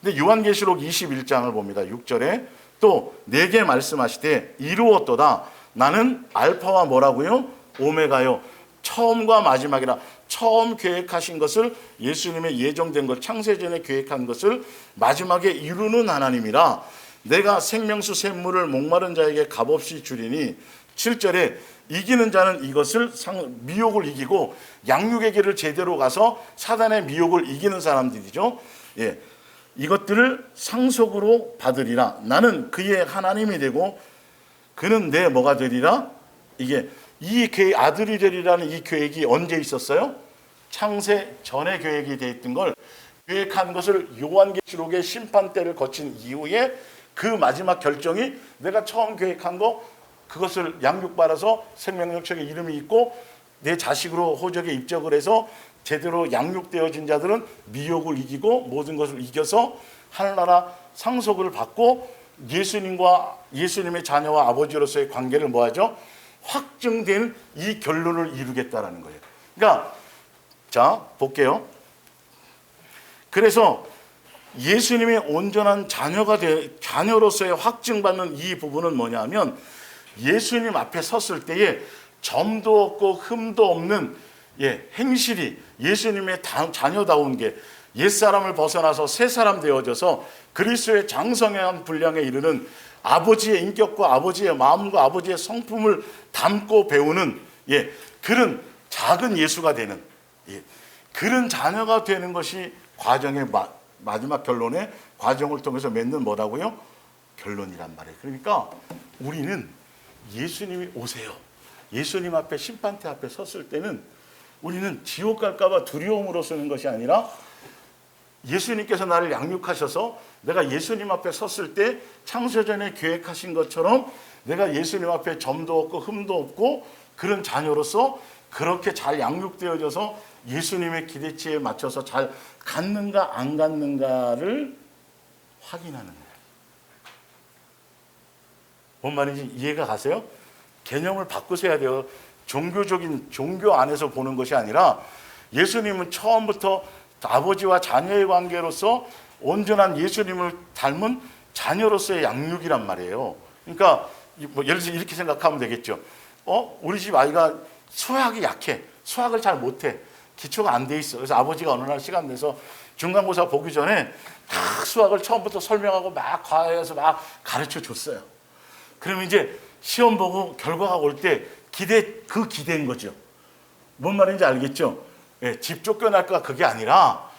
Speaker 1: 근데 요한계시록 21장을 봅니다. 6절에 또 내게 말씀하시되 이루었도다. 나는 알파와 뭐라고요? 오메가요. 처음과 마지막이라. 처음 계획하신 것을, 예수님의 예정된 것, 창세전에 계획한 것을 마지막에 이루는 하나님이라. 내가 생명수 샘물을 목마른 자에게 값없이 주리니. 7절에 이기는 자는 이것을, 미혹을 이기고 양육의 길을 제대로 가서 사단의 미혹을 이기는 사람들이죠. 예, 이것들을 상속으로 받으리라. 나는 그의 하나님이 되고 그는 내 뭐가 되리라. 이게 이 계획, 아들이 되리라는 이 계획이 언제 있었어요? 창세 전에 계획이 돼 있던 걸, 계획한 것을 요한계시록의 심판 때를 거친 이후에 그 마지막 결정이 내가 처음 계획한 거, 그것을 양육받아서 생명력책에 이름이 있고 내 자식으로 호적에 입적을 해서 제대로 양육되어진 자들은 미혹을 이기고 모든 것을 이겨서 하늘나라 상속을 받고 예수님과 예수님의 자녀와 아버지로서의 관계를 뭐하죠? 확증된 이 결론을 이루겠다라는 거예요. 그러니까 자 볼게요. 그래서 예수님의 온전한 자녀로서의 확증받는 이 부분은 뭐냐면, 예수님 앞에 섰을 때에 점도 없고 흠도 없는 행실이, 예수님의 자녀다운 게 옛사람을 벗어나서 새사람 되어져서 그리스도의 장성한 분량에 이르는 아버지의 인격과 아버지의 마음과 아버지의 성품을 담고 배우는 그런 작은 예수가 되는, 그런 자녀가 되는 것이 과정의 마지막 결론의 과정을 통해서 맺는 뭐라고요? 결론이란 말이에요. 그러니까 우리는 예수님이 오세요. 예수님 앞에, 심판대 앞에 섰을 때는 우리는 지옥 갈까봐 두려움으로 서는 것이 아니라, 예수님께서 나를 양육하셔서 내가 예수님 앞에 섰을 때 창세전에 계획하신 것처럼 내가 예수님 앞에 점도 없고 흠도 없고 그런 자녀로서 그렇게 잘 양육되어져서 예수님의 기대치에 맞춰서 잘 갔는가 안 갔는가를 확인하는 거예요. 뭔 말인지 이해가 가세요? 개념을 바꾸셔야 돼요. 종교 안에서 보는 것이 아니라, 예수님은 처음부터 아버지와 자녀의 관계로서 온전한 예수님을 닮은 자녀로서의 양육이란 말이에요. 그러니까 뭐 예를 들어서 이렇게 생각하면 되겠죠. 우리 집 아이가 수학이 약해. 수학을 잘 못해. 기초가 안 돼 있어. 그래서 아버지가 어느 날 시간 내서 중간고사 보기 전에 막 수학을 처음부터 설명하고 막 과외해서 막 가르쳐 줬어요. 그러면 이제 시험 보고 결과가 올 때 기대인 거죠. 뭔 말인지 알겠죠? 집 쫓겨날까 그게 아니라,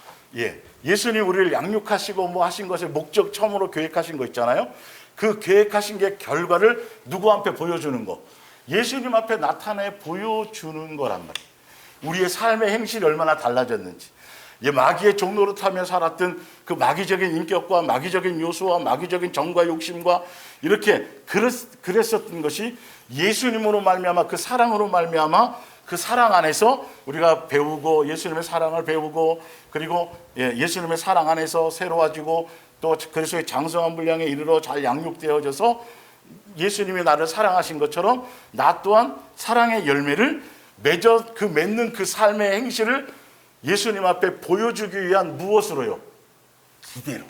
Speaker 1: 예수님 우리를 양육하시고 뭐 하신 것의 목적, 처음으로 계획하신 거 있잖아요. 그 계획하신 게 결과를 누구 앞에 보여주는 거, 예수님 앞에 나타내 보여주는 거란 말이에요. 우리의 삶의 행실이 얼마나 달라졌는지, 마귀의 종로로 타며 살았던 그 마귀적인 인격과 마귀적인 요소와 마귀적인 정과 욕심과 이렇게 그랬었던 것이 예수님으로 말미암아, 그 사랑으로 말미암아, 그 사랑 안에서 우리가 배우고, 예수님의 사랑을 배우고, 그리고 예수님의 사랑 안에서 새로워지고, 또 그리스도의 장성한 분량에 이르러 잘 양육되어져서 예수님이 나를 사랑하신 것처럼 나 또한 사랑의 열매를 맺는 그 삶의 행실을 예수님 앞에 보여주기 위한 무엇으로요? 기대로.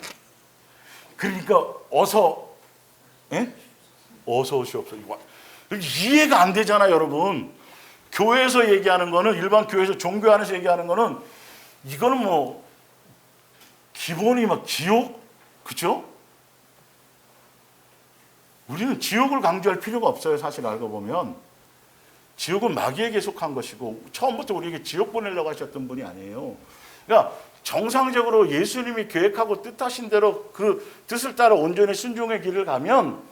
Speaker 1: 그러니까 어서 오시옵소서. 이해가 안 되잖아요, 여러분. 교회에서 얘기하는 거는, 일반 교회에서 종교 안에서 얘기하는 거는, 이거는 뭐 기본이 막 지옥, 그렇죠? 우리는 지옥을 강조할 필요가 없어요. 사실 알고 보면 지옥은 마귀에게 속한 것이고, 처음부터 우리에게 지옥 보내려고 하셨던 분이 아니에요. 그러니까 정상적으로 예수님이 계획하고 뜻하신 대로 그 뜻을 따라 온전히 순종의 길을 가면,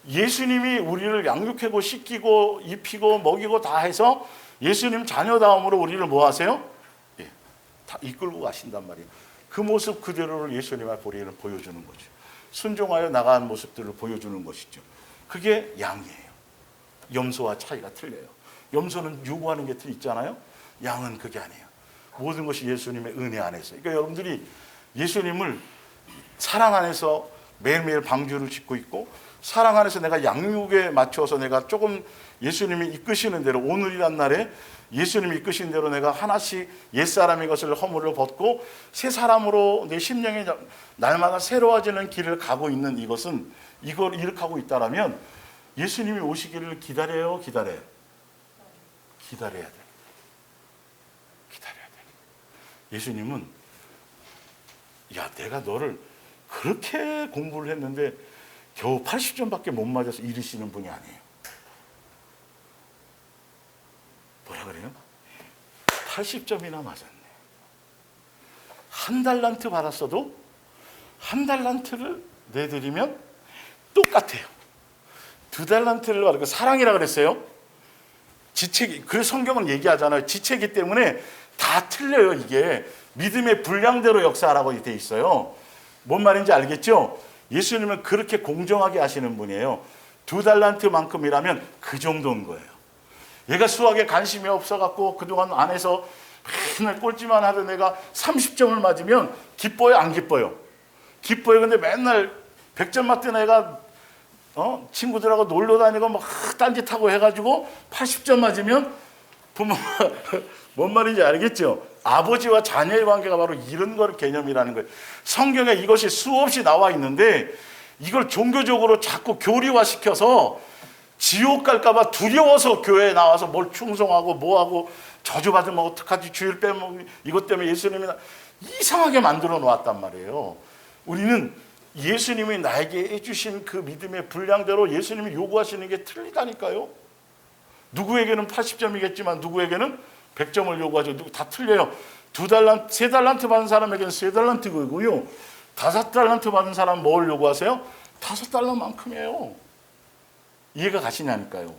Speaker 1: 예수님이 우리를 양육하고 씻기고 입히고 먹이고 다 해서 예수님 자녀다움으로 우리를 뭐 하세요? 다 이끌고 가신단 말이에요. 그 모습 그대로를 예수님 앞에 우리는 보여주는 거죠. 순종하여 나가는 모습들을 보여주는 것이죠. 그게 양이에요. 염소와 차이가 틀려요. 염소는 요구하는 게 있잖아요. 양은 그게 아니에요. 모든 것이 예수님의 은혜 안에서. 그러니까 여러분들이 예수님을 사랑 안에서 매일매일 방주를 짓고 있고, 사랑 안에서 내가 양육에 맞춰서 내가 조금 예수님이 이끄시는 대로, 오늘이란 날에 예수님이 이끄신 대로 내가 하나씩 옛사람의 것을 허물을 벗고 새 사람으로 내 심령이 날마다 새로워지는 길을 가고 있는 이것은, 이걸 이룩하고 있다라면 예수님이 오시기를 기다려야 돼. 기다려야 돼. 예수님은 야, 내가 너를 그렇게 공부를 했는데 겨우 80점밖에 못 맞아서 이르시는 분이 아니에요. 뭐라 그래요? 80점이나 맞았네. 한 달란트 받았어도 한 달란트를 내드리면 똑같아요. 두 달란트를 받고, 사랑이라 그랬어요. 지체기, 그래서 성경은 얘기하잖아요. 지체기 때문에 다 틀려요. 이게 믿음의 분량대로 역사하라고 돼 있어요. 뭔 말인지 알겠죠? 예수님은 그렇게 공정하게 하시는 분이에요. 두 달란트만큼이라면 그 정도인 거예요. 얘가 수학에 관심이 없어갖고 그동안 안에서 맨날 꼴찌만 하던 애가 30점을 맞으면 기뻐요, 안 기뻐요? 기뻐요. 근데 맨날 100점 맞던 애가 친구들하고 놀러 다니고 막 딴짓하고 해가지고 80점 맞으면 부모가 뭔 말인지 알겠죠? 아버지와 자녀의 관계가 바로 이런 걸 개념이라는 거예요. 성경에 이것이 수없이 나와 있는데 이걸 종교적으로 자꾸 교리화시켜서 지옥 갈까봐 두려워서 교회에 나와서 뭘 충성하고 뭐하고 저주받으면 어떡하지, 주일 빼면 이것 때문에 예수님이 이상하게 만들어 놓았단 말이에요. 우리는 예수님이 나에게 해주신 그 믿음의 분량대로 예수님이 요구하시는 게 틀리다니까요. 누구에게는 80점이겠지만 누구에게는 100점을 요구하죠. 다 틀려요. 두 달란트, 세 달란트 받은 사람에게는 세 달란트 그거고요. 5달란트 받은 사람 뭘 요구하세요? 5달러만큼이에요. 이해가 가시냐니까요.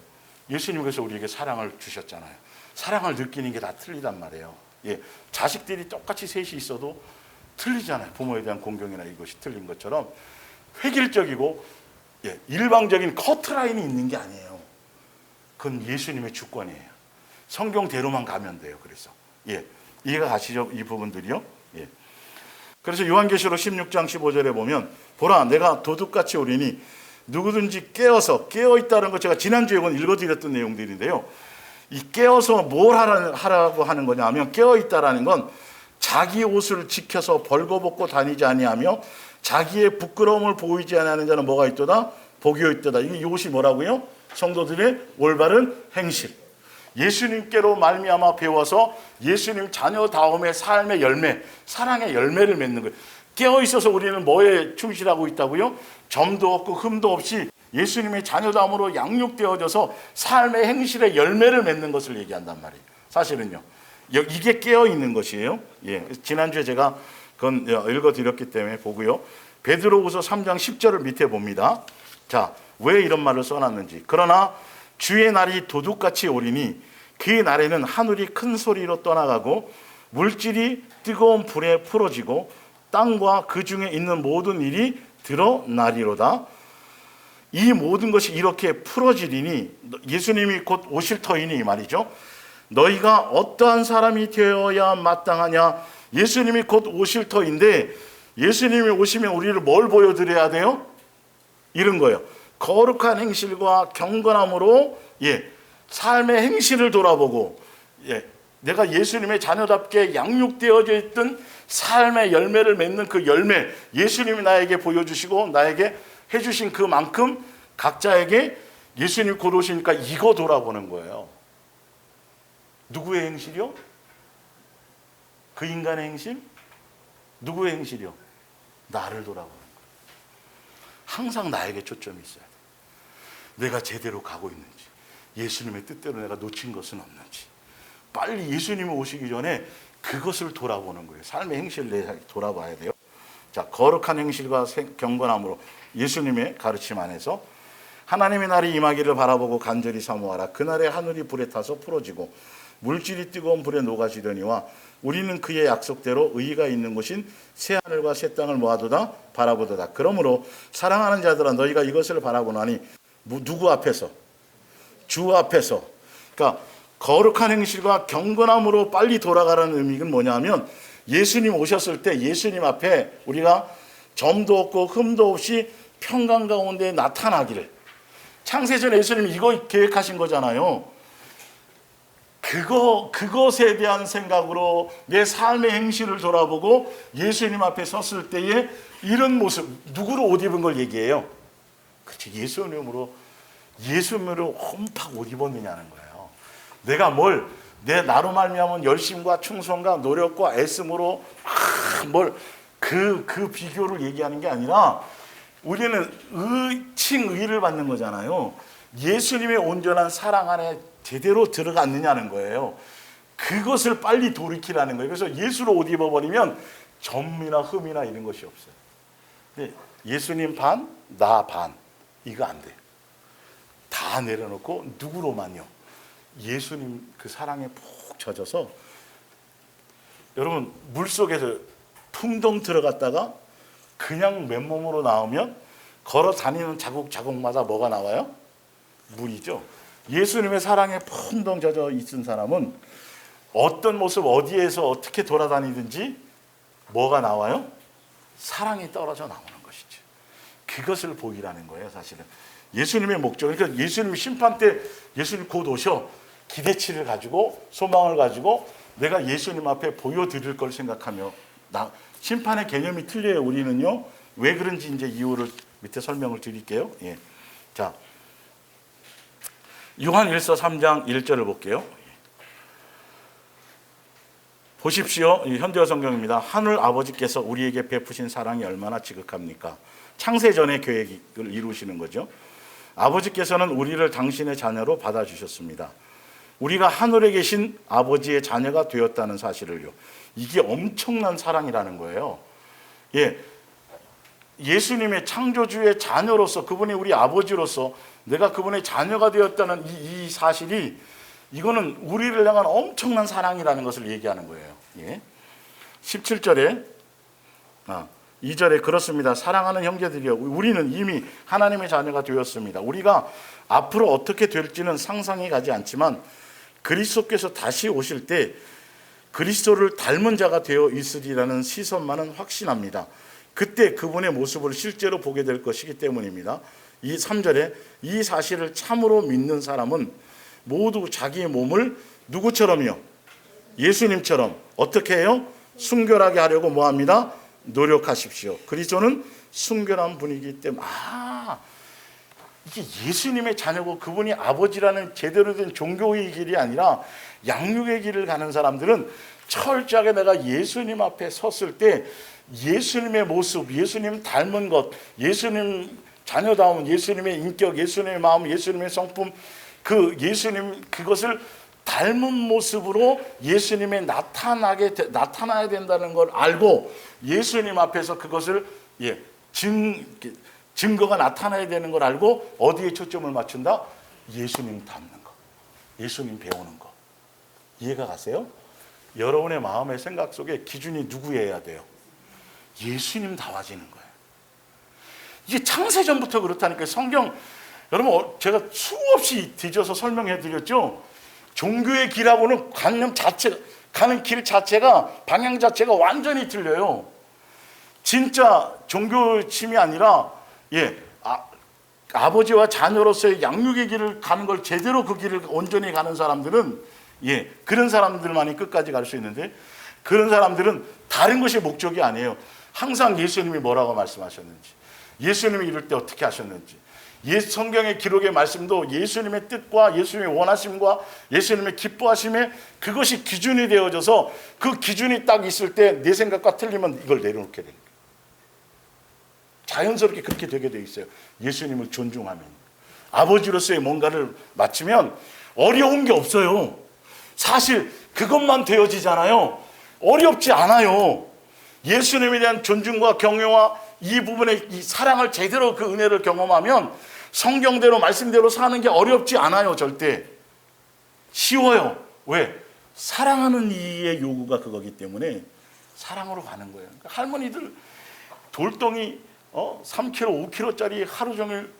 Speaker 1: 예수님께서 우리에게 사랑을 주셨잖아요. 사랑을 느끼는 게 다 틀리단 말이에요. 예, 자식들이 똑같이 셋이 있어도 틀리잖아요. 부모에 대한 공경이나 이것이 틀린 것처럼 획일적이고 일방적인 커트라인이 있는 게 아니에요. 그건 예수님의 주권이에요. 성경대로만 가면 돼요. 그래서 이해가 가시죠? 이 부분들이요. 그래서 요한계시록 16장 15절에 보면, 보라 내가 도둑같이 오리니 누구든지 깨어있다는 거 제가 지난주에 읽어드렸던 내용들인데요. 이 깨어서 뭘 하라고 하는 거냐 하면, 깨어있다라는 건 자기 옷을 지켜서 벌거벗고 다니지 아니하며 자기의 부끄러움을 보이지 아니하는 자는 뭐가 있도다? 복이 있도다. 이 옷이 뭐라고요? 성도들의 올바른 행실. 예수님께로 말미암아 배워서 예수님 자녀다움의 삶의 열매, 사랑의 열매를 맺는 거예요. 깨어있어서 우리는 뭐에 충실하고 있다고요? 점도 없고 흠도 없이 예수님의 자녀다움으로 양육되어져서 삶의 행실의 열매를 맺는 것을 얘기한단 말이에요. 사실은요. 이게 깨어있는 것이에요. 지난주에 제가 그건 읽어드렸기 때문에 보고요. 베드로후서 3장 10절을 밑에 봅니다. 자, 왜 이런 말을 써놨는지. 그러나 주의 날이 도둑같이 오리니 그 날에는 하늘이 큰 소리로 떠나가고 물질이 뜨거운 불에 풀어지고 땅과 그 중에 있는 모든 일이 드러나리로다. 이 모든 것이 이렇게 풀어지리니, 예수님이 곧 오실 터이니 말이죠. 너희가 어떠한 사람이 되어야 마땅하냐. 예수님이 곧 오실 터인데, 예수님이 오시면 우리를 뭘 보여드려야 돼요? 이런 거예요. 거룩한 행실과 경건함으로 삶의 행실을 돌아보고 내가 예수님의 자녀답게 양육되어져 있던 삶의 열매를 맺는 그 열매, 예수님이 나에게 보여주시고 나에게 해주신 그만큼 각자에게 예수님 곧 오시니까 이거 돌아보는 거예요. 누구의 행실이요? 그 인간의 행실? 누구의 행실이요? 나를 돌아보는 거예요. 항상 나에게 초점이 있어야 돼요. 내가 제대로 가고 있는지, 예수님의 뜻대로 내가 놓친 것은 없는지, 빨리 예수님이 오시기 전에 그것을 돌아보는 거예요. 삶의 행실을 돌아봐야 돼요. 자, 거룩한 행실과 경건함으로 예수님의 가르침 안에서 하나님의 날이 임하기를 바라보고 간절히 사모하라. 그날에 하늘이 불에 타서 풀어지고 물질이 뜨거운 불에 녹아지려니와 우리는 그의 약속대로 의의가 있는 곳인 새 하늘과 새 땅을 모아두다 바라보도다. 그러므로 사랑하는 자들아 너희가 이것을 바라보나니 누구 앞에서? 주 앞에서. 그러니까 거룩한 행실과 경건함으로 빨리 돌아가라는 의미는 뭐냐면 예수님 오셨을 때 예수님 앞에 우리가 점도 없고 흠도 없이 평강 가운데 나타나기를, 창세전에 예수님이 이거 계획하신 거잖아요. 그것에 대한 생각으로 내 삶의 행실을 돌아보고 예수님 앞에 섰을 때에 이런 모습, 누구로 옷 입은 걸 얘기해요? 그렇지, 예수님으로 홈팍 옷 입었느냐는 거예요. 내가 나로 말미암은 열심과 충성과 노력과 애씀으로 그 비교를 얘기하는 게 아니라 우리는 칭의를 받는 거잖아요. 예수님의 온전한 사랑 안에 제대로 들어갔느냐는 거예요. 그것을 빨리 돌이키라는 거예요. 그래서 예수로 옷 입어버리면 점이나 흠이나 이런 것이 없어요. 근데 예수님 반, 나 반, 이거 안 돼요. 다 내려놓고 누구로만요? 예수님 그 사랑에 푹 젖어서, 여러분 물속에서 풍덩 들어갔다가 그냥 맨몸으로 나오면 걸어 다니는 자국마다 뭐가 나와요? 물이죠. 예수님의 사랑에 풍덩 젖어 있은 사람은 어떤 모습 어디에서 어떻게 돌아다니든지 뭐가 나와요? 사랑이 떨어져 나오는 것이죠. 그것을 보이라는 거예요. 사실은 예수님의 목적, 그러니까 예수님 심판 때 예수님 곧 오셔 기대치를 가지고 소망을 가지고 내가 예수님 앞에 보여드릴 걸 생각하며 심판의 개념이 틀려요. 우리는요. 왜 그런지 이제 이유를 밑에 설명을 드릴게요. 예. 자, 요한 1서 3장 1절을 볼게요. 보십시오. 현대어 성경입니다. 하늘 아버지께서 우리에게 베푸신 사랑이 얼마나 지극합니까? 창세전의 계획을 이루시는 거죠. 아버지께서는 우리를 당신의 자녀로 받아주셨습니다. 우리가 하늘에 계신 아버지의 자녀가 되었다는 사실을요. 이게 엄청난 사랑이라는 거예요. 예, 예수님의 창조주의 자녀로서, 그분이 우리 아버지로서 내가 그분의 자녀가 되었다는 이 사실이, 이거는 우리를 향한 엄청난 사랑이라는 것을 얘기하는 거예요. 예. 17절에 2절에 그렇습니다. 사랑하는 형제들이여, 우리는 이미 하나님의 자녀가 되었습니다. 우리가 앞으로 어떻게 될지는 상상이 가지 않지만 그리스도께서 다시 오실 때 그리스도를 닮은 자가 되어 있으리라는 시선만은 확신합니다. 그때 그분의 모습을 실제로 보게 될 것이기 때문입니다. 이 3절에 이 사실을 참으로 믿는 사람은 모두 자기의 몸을 누구처럼요? 예수님처럼 어떻게 해요? 순결하게 하려고 뭐합니다? 노력하십시오. 그리스도는 순결한 분이기 때문에, 이게 예수님의 자녀고 그분이 아버지라는 제대로 된 종교의 길이 아니라 양육의 길을 가는 사람들은 철저하게 내가 예수님 앞에 섰을 때 예수님의 모습, 예수님 닮은 것, 예수님 자녀다운 예수님의 인격, 예수님의 마음, 예수님의 성품, 그것을 닮은 모습으로 예수님에 나타나야 된다는 걸 알고 예수님 앞에서 그것을 증거가 나타나야 되는 걸 알고 어디에 초점을 맞춘다? 예수님 닮는 거, 예수님 배우는 거. 이해가 가세요? 여러분의 마음의 생각 속에 기준이 누구여야 돼요? 예수님 다워지는 거예요. 이게 창세전부터 그렇다니까요. 성경, 여러분 제가 수없이 뒤져서 설명해 드렸죠. 종교의 길하고는 가는 길 자체가, 방향 자체가 완전히 틀려요. 진짜 종교심이 아니라 아버지와 자녀로서의 양육의 길을 가는 걸 제대로 그 길을 온전히 가는 사람들은 그런 사람들만이 끝까지 갈 수 있는데, 그런 사람들은 다른 것이 목적이 아니에요. 항상 예수님이 뭐라고 말씀하셨는지, 예수님이 이럴 때 어떻게 하셨는지, 성경의 기록의 말씀도 예수님의 뜻과 예수님의 원하심과 예수님의 기뻐하심에 그것이 기준이 되어져서 그 기준이 딱 있을 때 내 생각과 틀리면 이걸 내려놓게 됩니다. 자연스럽게 그렇게 되게 돼 있어요. 예수님을 존중하면, 아버지로서의 뭔가를 맞추면 어려운 게 없어요. 사실 그것만 되어지잖아요. 어렵지 않아요. 예수님에 대한 존중과 경외와 이 부분의 이 사랑을 제대로, 그 은혜를 경험하면 성경대로 말씀대로 사는 게 어렵지 않아요. 절대 쉬워요. 왜? 사랑하는 이의 요구가 그거기 때문에 사랑으로 가는 거예요. 그러니까 할머니들 돌덩이 3kg, 5kg짜리 하루 종일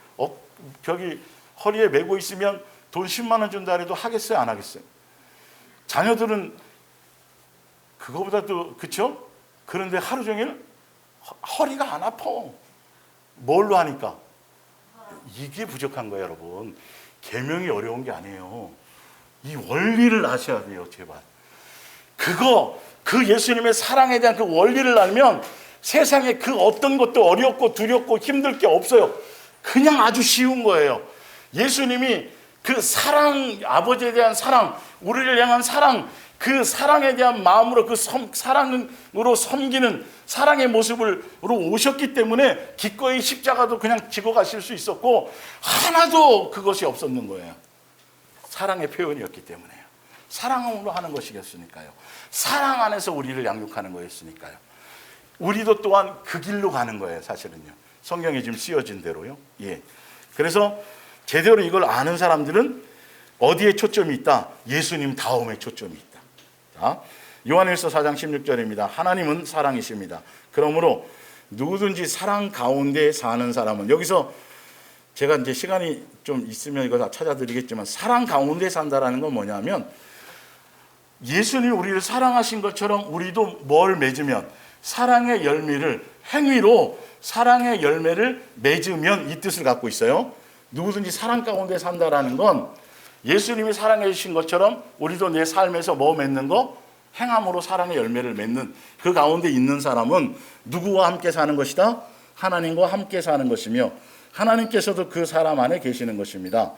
Speaker 1: 벽이 허리에 메고 있으면 돈 10만 원 준다 해도 하겠어요, 안 하겠어요? 자녀들은 그거보다도, 그렇죠? 그런데 하루 종일 허리가 안 아파. 뭘로 하니까? 이게 부족한 거예요, 여러분. 계명이 어려운 게 아니에요. 이 원리를 아셔야 돼요, 제발. 그 예수님의 사랑에 대한 그 원리를 알면 세상에 그 어떤 것도 어렵고 두렵고 힘들 게 없어요. 그냥 아주 쉬운 거예요. 예수님이 그 사랑, 아버지에 대한 사랑, 우리를 향한 사랑, 그 사랑에 대한 마음으로, 그 사랑으로 섬기는 사랑의 모습으로 오셨기 때문에 기꺼이 십자가도 그냥 지고 가실 수 있었고, 하나도 그것이 없었는 거예요. 사랑의 표현이었기 때문에요. 사랑으로 하는 것이겠으니까요. 사랑 안에서 우리를 양육하는 거였으니까요. 우리도 또한 그 길로 가는 거예요, 사실은요. 성경에 지금 쓰여진 대로요. 예. 그래서 제대로 이걸 아는 사람들은 어디에 초점이 있다? 예수님 다음에 초점이 있다. 자, 요한일서 4장 16절입니다. 하나님은 사랑이십니다. 그러므로 누구든지 사랑 가운데 사는 사람은, 여기서 제가 이제 시간이 좀 있으면 이거 다 찾아드리겠지만, 사랑 가운데 산다라는 건 뭐냐면, 예수님이 우리를 사랑하신 것처럼 우리도 뭘 맺으면, 사랑의 열매를, 행위로 사랑의 열매를 맺으면, 이 뜻을 갖고 있어요. 누구든지 사랑 가운데 산다라는 건 예수님이 사랑해 주신 것처럼 우리도 내 삶에서 뭐 맺는 거? 행함으로 사랑의 열매를 맺는, 그 가운데 있는 사람은 누구와 함께 사는 것이다? 하나님과 함께 사는 것이며, 하나님께서도 그 사람 안에 계시는 것입니다.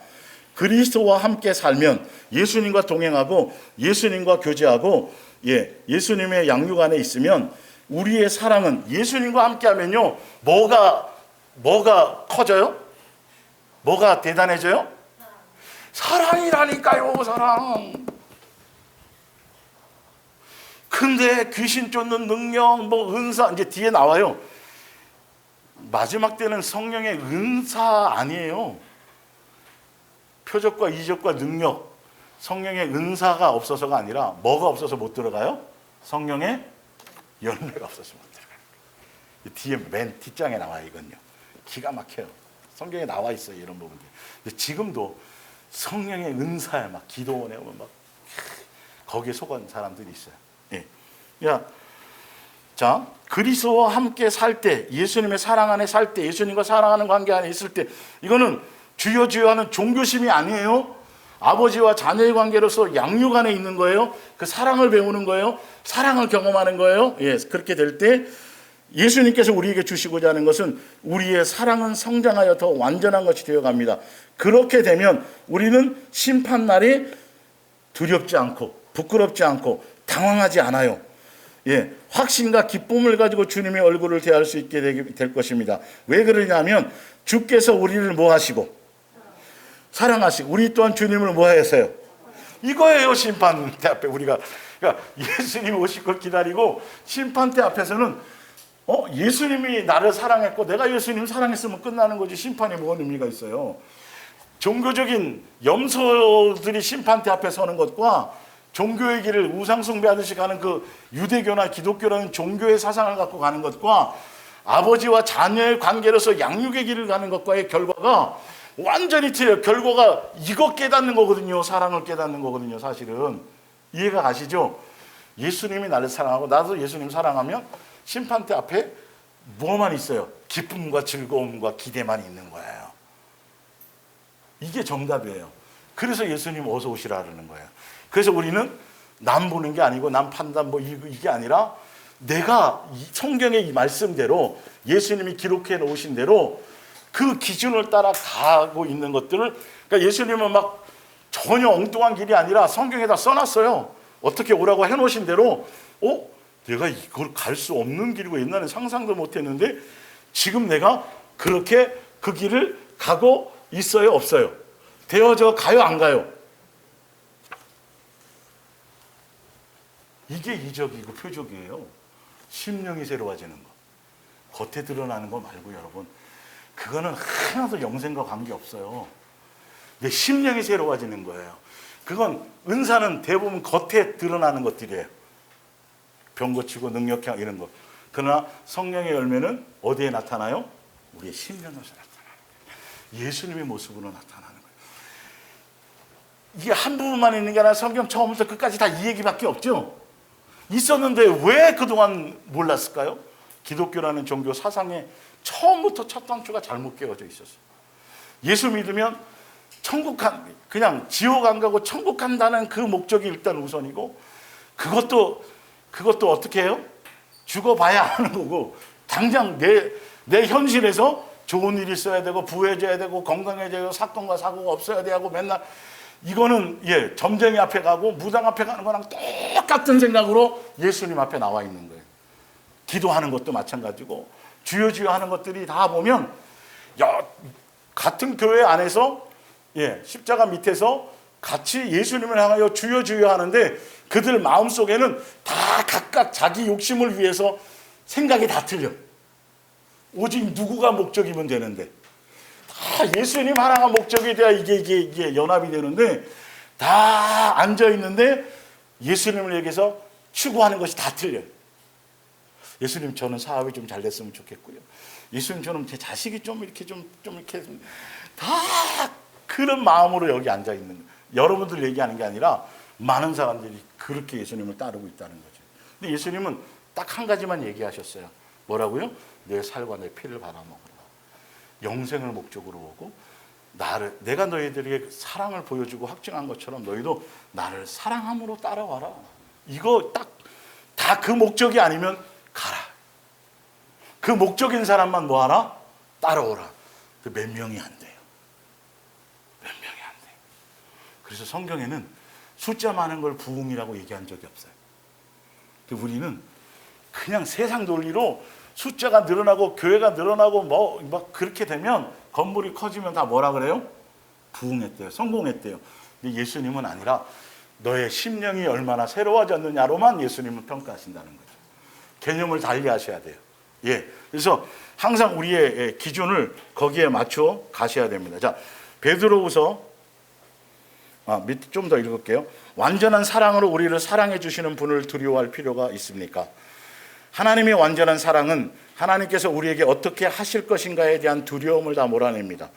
Speaker 1: 그리스도와 함께 살면, 예수님과 동행하고 예수님과 교제하고 예수님의 양육 안에 있으면, 우리의 사랑은 예수님과 함께 하면요, 뭐가 커져요? 뭐가 대단해져요? 사랑이라니까요, 사랑. 근데 귀신 쫓는 능력, 은사, 이제 뒤에 나와요. 마지막 때는 성령의 은사 아니에요. 표적과 이적과 능력, 성령의 은사가 없어서가 아니라 뭐가 없어서 못 들어가요? 성령의 열매가 없어서 못 들어가요. 뒤에 맨 뒷장에 나와요, 이건요. 기가 막혀요. 성경에 나와 있어요, 이런 부분들. 근데 지금도 성령의 은사에 막 기도원에 오면 막 거기에 속한 사람들이 있어요. 예. 자, 그리스도와 함께 살 때, 예수님의 사랑 안에 살 때, 예수님과 사랑하는 관계 안에 있을 때, 이거는 주여 주여 하는 종교심이 아니에요. 아버지와 자녀의 관계로서 양육 안에 있는 거예요. 그 사랑을 배우는 거예요. 사랑을 경험하는 거예요. 예, 그렇게 될 때 예수님께서 우리에게 주시고자 하는 것은, 우리의 사랑은 성장하여 더 완전한 것이 되어갑니다. 그렇게 되면 우리는 심판날이 두렵지 않고 부끄럽지 않고 당황하지 않아요. 예, 확신과 기쁨을 가지고 주님의 얼굴을 대할 수 있게 될 것입니다. 왜 그러냐면, 주께서 우리를 뭐 하시고? 사랑하시고, 우리 또한 주님을 뭐 하세요? 이거예요, 심판대 앞에 우리가. 그러니까 예수님 오실 걸 기다리고 심판대 앞에서는 예수님이 나를 사랑했고 내가 예수님 사랑했으면 끝나는 거지, 심판이 뭔 의미가 있어요? 종교적인 염소들이 심판대 앞에 서는 것과 종교의 길을 우상 숭배하듯이 가는 그 유대교나 기독교라는 종교의 사상을 갖고 가는 것과 아버지와 자녀의 관계로서 양육의 길을 가는 것과의 결과가 완전히 틀려요. 결과가 이거 깨닫는 거거든요. 사랑을 깨닫는 거거든요, 사실은. 이해가 가시죠? 예수님이 나를 사랑하고 나도 예수님 사랑하면 심판대 앞에 뭐만 있어요? 기쁨과 즐거움과 기대만 있는 거예요. 이게 정답이에요. 그래서 예수님 어서 오시라는 거예요. 그래서 우리는 남 보는 게 아니고 남 판단 이게 아니라, 내가 성경의 이 말씀대로 예수님이 기록해 놓으신 대로 그 기준을 따라 가고 있는 것들을, 그러니까 예수님은 막 전혀 엉뚱한 길이 아니라 성경에다 써놨어요. 어떻게 오라고 해놓으신 대로, 내가 이걸 갈 수 없는 길이고 옛날에 상상도 못했는데 지금 내가 그렇게 그 길을 가고 있어요, 없어요? 되어져 가요, 안 가요? 이게 이적이고 표적이에요. 심령이 새로워지는 거. 겉에 드러나는 거 말고 여러분, 그거는 하나도 영생과 관계없어요. 내 심령이 새로워지는 거예요. 그건 은사는 대부분 겉에 드러나는 것들이에요. 병 고치고 능력형 이런 거. 그러나 성령의 열매는 어디에 나타나요? 우리의 심령에서 나타나는 거예요. 예수님의 모습으로 나타나는 거예요. 이게 한 부분만 있는 게 아니라 성경 처음부터 끝까지 다 이 얘기밖에 없죠. 있었는데 왜 그동안 몰랐을까요? 기독교라는 종교 사상에 처음부터 첫 단추가 잘못 깨어져 있었어요. 예수 믿으면 그냥 지옥 안 가고 천국 간다는 그 목적이 일단 우선이고, 그것도 어떻게 해요? 죽어봐야 하는 거고, 당장 내 현실에서 좋은 일이 있어야 되고, 부해져야 되고, 건강해져야 되고, 사건과 사고가 없어야 되고, 맨날 이거는 점쟁이 앞에 가고 무당 앞에 가는 거랑 똑같은 생각으로 예수님 앞에 나와 있는 거예요. 기도하는 것도 마찬가지고, 주여 주여 하는 것들이 다 보면 같은 교회 안에서 십자가 밑에서 같이 예수님을 향하여 주여 주여 하는데, 그들 마음속에는 다 각각 자기 욕심을 위해서 생각이 다 틀려. 오직 누구가 목적이면 되는데, 다 예수님 하나가 목적이 돼야 이게 연합이 되는데, 다 앉아 있는데 예수님을 얘기해서 추구하는 것이 다 틀려요. 예수님, 저는 사업이 좀 잘 됐으면 좋겠고요. 예수님, 저는 제 자식이 좀 이렇게 다 그런 마음으로 여기 앉아 있는 거예요. 여러분들 얘기하는 게 아니라 많은 사람들이 그렇게 예수님을 따르고 있다는 거죠. 근데 예수님은 딱 한 가지만 얘기하셨어요. 뭐라고요? 내 살과 내 피를 받아먹으라. 영생을 목적으로 오고, 내가 너희들에게 사랑을 보여주고 확증한 것처럼 너희도 나를 사랑함으로 따라와라. 이거 딱 다 그 목적이 아니면 가라. 그 목적인 사람만 뭐하라? 따라오라. 그 몇 명이 안 돼요. 몇 명이 안 돼요. 그래서 성경에는 숫자 많은 걸 부흥이라고 얘기한 적이 없어요. 우리는 그냥 세상 논리로 숫자가 늘어나고 교회가 늘어나고 막 그렇게 되면, 건물이 커지면 다 뭐라 그래요? 부흥했대요. 성공했대요. 근데 예수님은 아니라 너의 심령이 얼마나 새로워졌느냐로만 예수님은 평가하신다는 거죠. 개념을 달리 하셔야 돼요. 그래서 항상 우리의 기준을 거기에 맞춰 가셔야 됩니다. 자, 베드로후서 밑에 좀 더 읽을게요. 완전한 사랑으로 우리를 사랑해 주시는 분을 두려워할 필요가 있습니까? 하나님의 완전한 사랑은 하나님께서 우리에게 어떻게 하실 것인가에 대한 두려움을 다 몰아냅니다.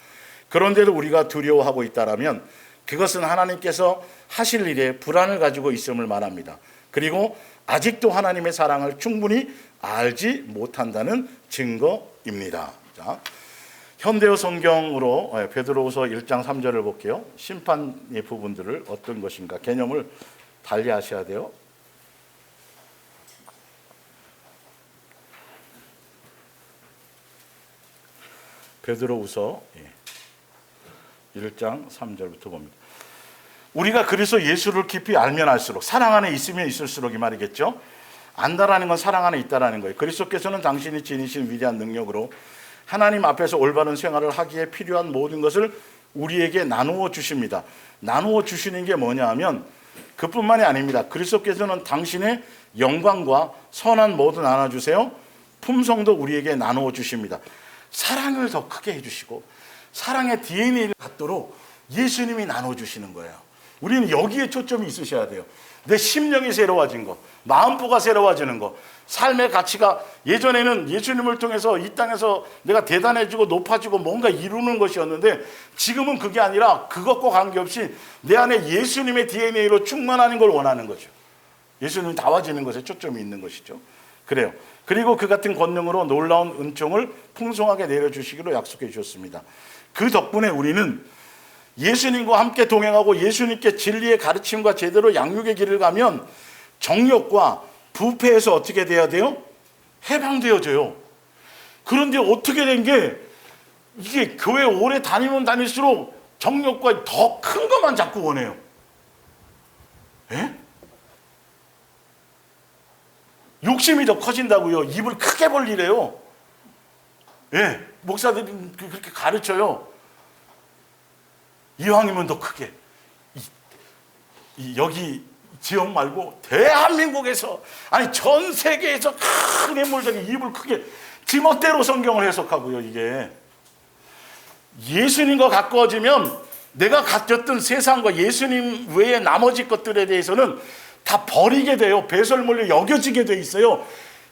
Speaker 1: 그런데도 우리가 두려워하고 있다면 그것은 하나님께서 하실 일에 불안을 가지고 있음을 말합니다. 그리고 아직도 하나님의 사랑을 충분히 알지 못한다는 증거입니다. 자, 현대어 성경으로 베드로후서 1장 3절을 볼게요. 심판의 부분들을 어떤 것인가 개념을 달리 하셔야 돼요. 베드로후서 1장 3절부터 봅니다. 우리가 그래서 예수를 깊이 알면 알수록, 사랑 안에 있으면 있을수록 이 말이겠죠. 안다라는 건 사랑 안에 있다라는 거예요. 그리스도께서는 당신이 지니신 위대한 능력으로 하나님 앞에서 올바른 생활을 하기에 필요한 모든 것을 우리에게 나누어 주십니다. 나누어 주시는 게 뭐냐 하면 그뿐만이 아닙니다. 그리스도께서는 당신의 영광과 선한 모두 나눠주세요. 품성도 우리에게 나누어 주십니다. 사랑을 더 크게 해주시고 사랑의 DNA를 갖도록 예수님이 나눠주시는 거예요. 우리는 여기에 초점이 있으셔야 돼요. 내 심령이 새로워진 거, 마음보가 새로워지는 거, 삶의 가치가 예전에는 예수님을 통해서 이 땅에서 내가 대단해지고 높아지고 뭔가 이루는 것이었는데, 지금은 그게 아니라 그것과 관계없이 내 안에 예수님의 DNA로 충만하는 걸 원하는 거죠. 예수님이 다와지는 것에 초점이 있는 것이죠. 그래요. 그리고 그 같은 권능으로 놀라운 은총을 풍성하게 내려주시기로 약속해 주셨습니다. 그 덕분에 우리는 예수님과 함께 동행하고 예수님께 진리의 가르침과 제대로 양육의 길을 가면 정욕과 부패에서 어떻게 돼야 돼요? 해방되어져요. 그런데 어떻게 된 게, 이게 교회 오래 다니면 다닐수록 정욕과 더 큰 것만 자꾸 원해요. 욕심이 더 커진다고요. 입을 크게 벌리래요. 목사들이 그렇게 가르쳐요. 이왕이면 더 크게. 여기 지역 말고 대한민국에서, 아니 전 세계에서 큰 인물들이 입을 크게 지멋대로 성경을 해석하고요. 이게 예수님과 가까워지면 내가 가졌던 세상과 예수님 외의 나머지 것들에 대해서는 다 버리게 돼요. 배설물로 여겨지게 돼 있어요.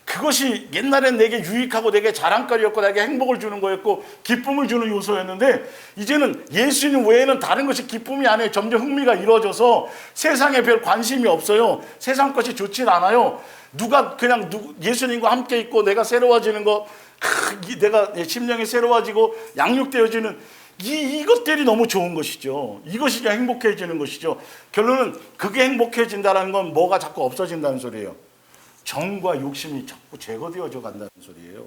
Speaker 1: 그것이 옛날엔 내게 유익하고 내게 자랑거리였고 내게 행복을 주는 거였고 기쁨을 주는 요소였는데, 이제는 예수님 외에는 다른 것이 기쁨이 아니에요. 점점 흥미가 이루어져서 세상에 별 관심이 없어요. 세상 것이 좋진 않아요. 누가 그냥 예수님과 함께 있고 내가 새로워지는 거, 내가 심령이 새로워지고 양육되어지는 이것들이 너무 좋은 것이죠. 이것이 행복해지는 것이죠. 결론은 그게 행복해진다는 건 뭐가 자꾸 없어진다는 소리예요. 정과 욕심이 자꾸 제거되어져 간다는 소리예요.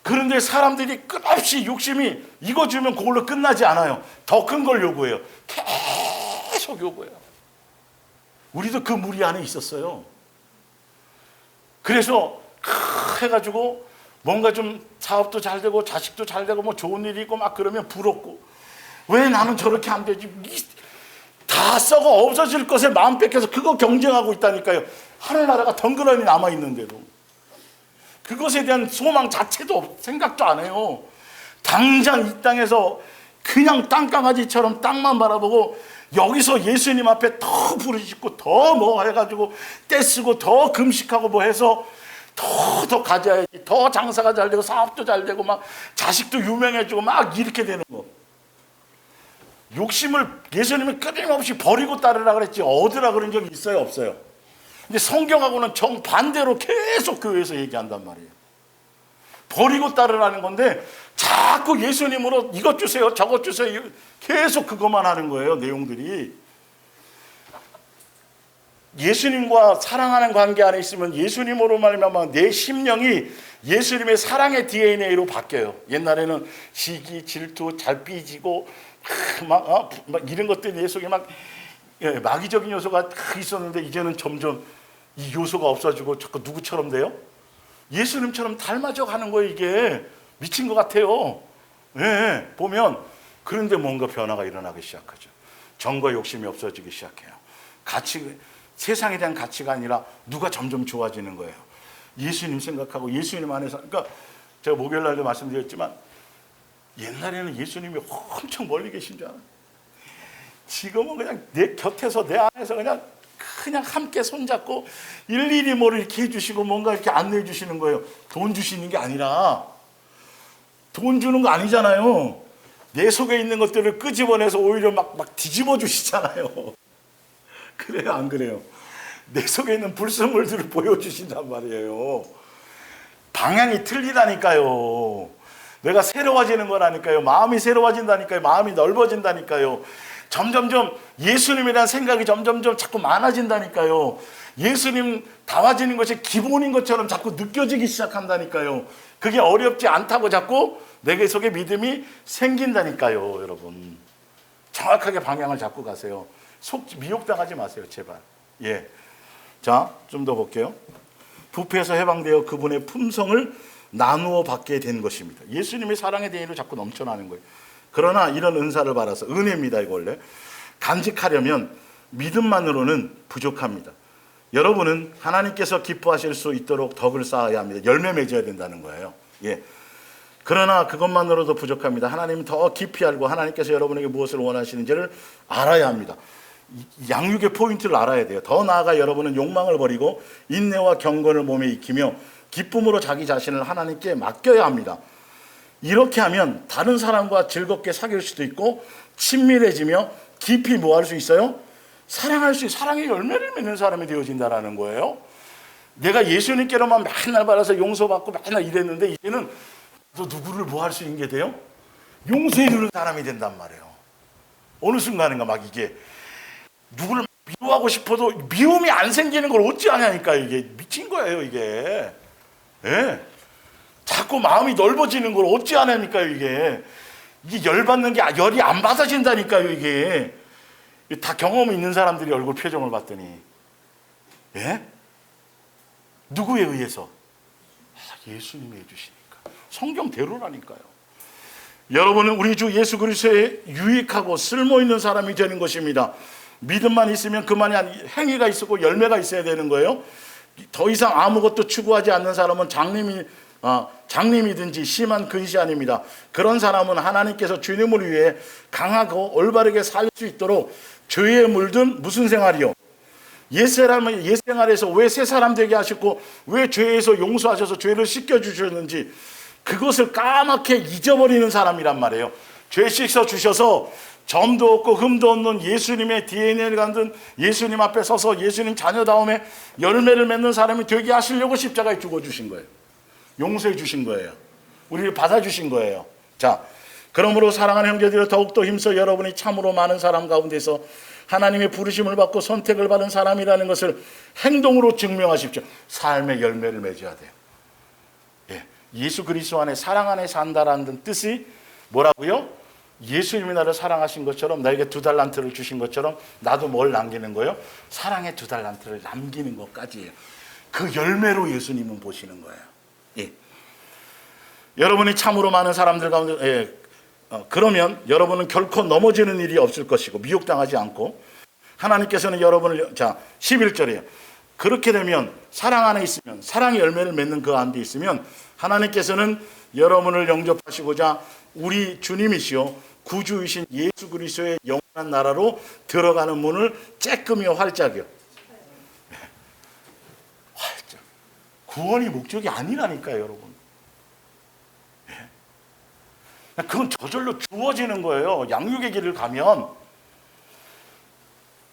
Speaker 1: 그런데 사람들이 끝없이 욕심이 이거 주면 그걸로 끝나지 않아요. 더 큰 걸 요구해요. 계속 요구해요. 우리도 그 무리 안에 있었어요. 그래서 해가지고 뭔가 좀 사업도 잘 되고 자식도 잘 되고 뭐 좋은 일이 있고 막 그러면 부럽고, 왜 나는 저렇게 안 되지? 다 썩어 없어질 것에 마음 뺏겨서 그거 경쟁하고 있다니까요. 하늘나라가 덩그러니 남아있는데도 그것에 대한 소망 자체도 생각도 안 해요. 당장 이 땅에서 그냥 땅강아지처럼 땅만 바라보고 여기서 예수님 앞에 더 부르짖고 더 뭐 해가지고 떼쓰고 더 금식하고 뭐 해서 더 가져야지, 더 장사가 잘 되고 사업도 잘 되고 막 자식도 유명해지고 막 이렇게 되는 거. 욕심을 예수님은 끊임없이 버리고 따르라 그랬지 얻으라 그런 적이 있어요, 없어요? 근데 성경하고는 정반대로 계속 교회에서 얘기한단 말이에요. 버리고 따르라는 건데 자꾸 예수님으로 이것 주세요 저것 주세요 계속 그것만 하는 거예요. 내용들이 예수님과 사랑하는 관계 안에 있으면 예수님으로 말미암아 내 심령이 예수님의 사랑의 DNA로 바뀌어요. 옛날에는 시기, 질투, 잘 삐지고 막 이런 것들이 내 속에 막 마귀적인 요소가 있었는데, 이제는 점점 이 요소가 없어지고 자꾸 누구처럼 돼요? 예수님처럼 닮아져 가는 거예요. 이게 미친 것 같아요. 네, 보면. 그런데 뭔가 변화가 일어나기 시작하죠. 정과 욕심이 없어지기 시작해요. 세상에 대한 가치가 아니라 누가 점점 좋아지는 거예요. 예수님 생각하고 예수님 안에서. 그러니까 제가 목요일 날도 말씀드렸지만 옛날에는 예수님이 엄청 멀리 계신 줄 알아요. 지금은 그냥 내 곁에서 내 안에서 그냥 함께 손잡고 일일이 뭘 이렇게 해주시고 뭔가 이렇게 안내해 주시는 거예요. 돈 주시는 게 아니라. 돈 주는 거 아니잖아요. 내 속에 있는 것들을 끄집어내서 오히려 막 뒤집어 주시잖아요. 그래요, 안 그래요? 내 속에 있는 불순물들을 보여주신단 말이에요. 방향이 틀리다니까요. 내가 새로워지는 거라니까요. 마음이 새로워진다니까요. 마음이 넓어진다니까요. 점점점 예수님에 대한 생각이 점점점 자꾸 많아진다니까요. 예수님 닿아지는 것이 기본인 것처럼 자꾸 느껴지기 시작한다니까요. 그게 어렵지 않다고 자꾸 내 속에 믿음이 생긴다니까요. 여러분 정확하게 방향을 잡고 가세요. 미혹당하지 마세요, 제발. 예. 자, 좀 더 볼게요. 부패에서 해방되어 그분의 품성을 나누어 받게 된 것입니다. 예수님의 사랑의 대의로 자꾸 넘쳐나는 거예요. 그러나 이런 은사를 받아서, 은혜입니다, 이거 원래. 간직하려면 믿음만으로는 부족합니다. 여러분은 하나님께서 기뻐하실 수 있도록 덕을 쌓아야 합니다. 열매 맺어야 된다는 거예요. 예. 그러나 그것만으로도 부족합니다. 하나님은 더 깊이 알고 하나님께서 여러분에게 무엇을 원하시는지를 알아야 합니다. 양육의 포인트를 알아야 돼요. 더 나아가 여러분은 욕망을 버리고 인내와 경건을 몸에 익히며 기쁨으로 자기 자신을 하나님께 맡겨야 합니다. 이렇게 하면 다른 사람과 즐겁게 사귈 수도 있고 친밀해지며 깊이 뭐 할 수 있어요? 사랑할 수, 사랑의 열매를 맺는 사람이 되어진다는 거예요. 내가 예수님께로만 맨날 받아서 용서받고 맨날 이랬는데 이제는 또 누구를 뭐 할 수 있는 게 돼요? 용서해 주는 사람이 된단 말이에요. 어느 순간인가 막 이게 누구를 미워하고 싶어도 미움이 안 생기는 걸 어찌 하냐니까. 이게 미친 거예요, 이게. 예. 자꾸 마음이 넓어지는 걸 어찌 하냐니까. 이게 열받는 게 열이 안 받아진다니까요. 이게 다 경험이 있는 사람들이 얼굴 표정을 봤더니, 예? 누구에 의해서? 예수님이 해주시니까. 성경대로라니까요. 여러분은 우리 주 예수 그리스도의 유익하고 쓸모있는 사람이 되는 것입니다. 믿음만 있으면 그만이 아니, 행위가 있고 열매가 있어야 되는 거예요. 더 이상 아무것도 추구하지 않는 사람은 장님이 장님이든지 심한 근시 아닙니다. 그런 사람은 하나님께서 주님을 위해 강하고 올바르게 살 수 있도록 죄에 물든 무슨 생활이요? 옛 생활에서 왜 새 사람 되게 하셨고 왜 죄에서 용서하셔서 죄를 씻겨주셨는지 그것을 까맣게 잊어버리는 사람이란 말이에요. 죄 씻어주셔서 점도 없고 흠도 없는 예수님의 DNA를 갖는 예수님 앞에 서서 예수님 자녀다움에 열매를 맺는 사람이 되게 하시려고 십자가에 죽어주신 거예요. 용서해 주신 거예요. 우리를 받아주신 거예요. 자, 그러므로 사랑하는 형제들을 더욱더 힘써 여러분이 참으로 많은 사람 가운데서 하나님의 부르심을 받고 선택을 받은 사람이라는 것을 행동으로 증명하십시오. 삶의 열매를 맺어야 돼요. 예수 그리스도 안에 사랑 안에 산다라는 뜻이 뭐라고요? 예수님이 나를 사랑하신 것처럼 나에게 2달란트를 주신 것처럼 나도 뭘 남기는 거예요? 사랑의 2달란트를 남기는 것까지예요. 그 열매로 예수님은 보시는 거예요. 여러분이 참으로 많은 사람들 가운데 그러면 여러분은 결코 넘어지는 일이 없을 것이고 미혹당하지 않고 하나님께서는 여러분을 11절이에요. 그렇게 되면 사랑 안에 있으면 사랑의 열매를 맺는 그 안에 있으면 하나님께서는 여러분을 영접하시고자 우리 주님이시요 구주이신 예수 그리스도의 영원한 나라로 들어가는 문을 쬐끔이요 활짝이요. 활짝. 구원이 목적이 아니라니까요, 여러분. 그건 저절로 주어지는 거예요. 양육의 길을 가면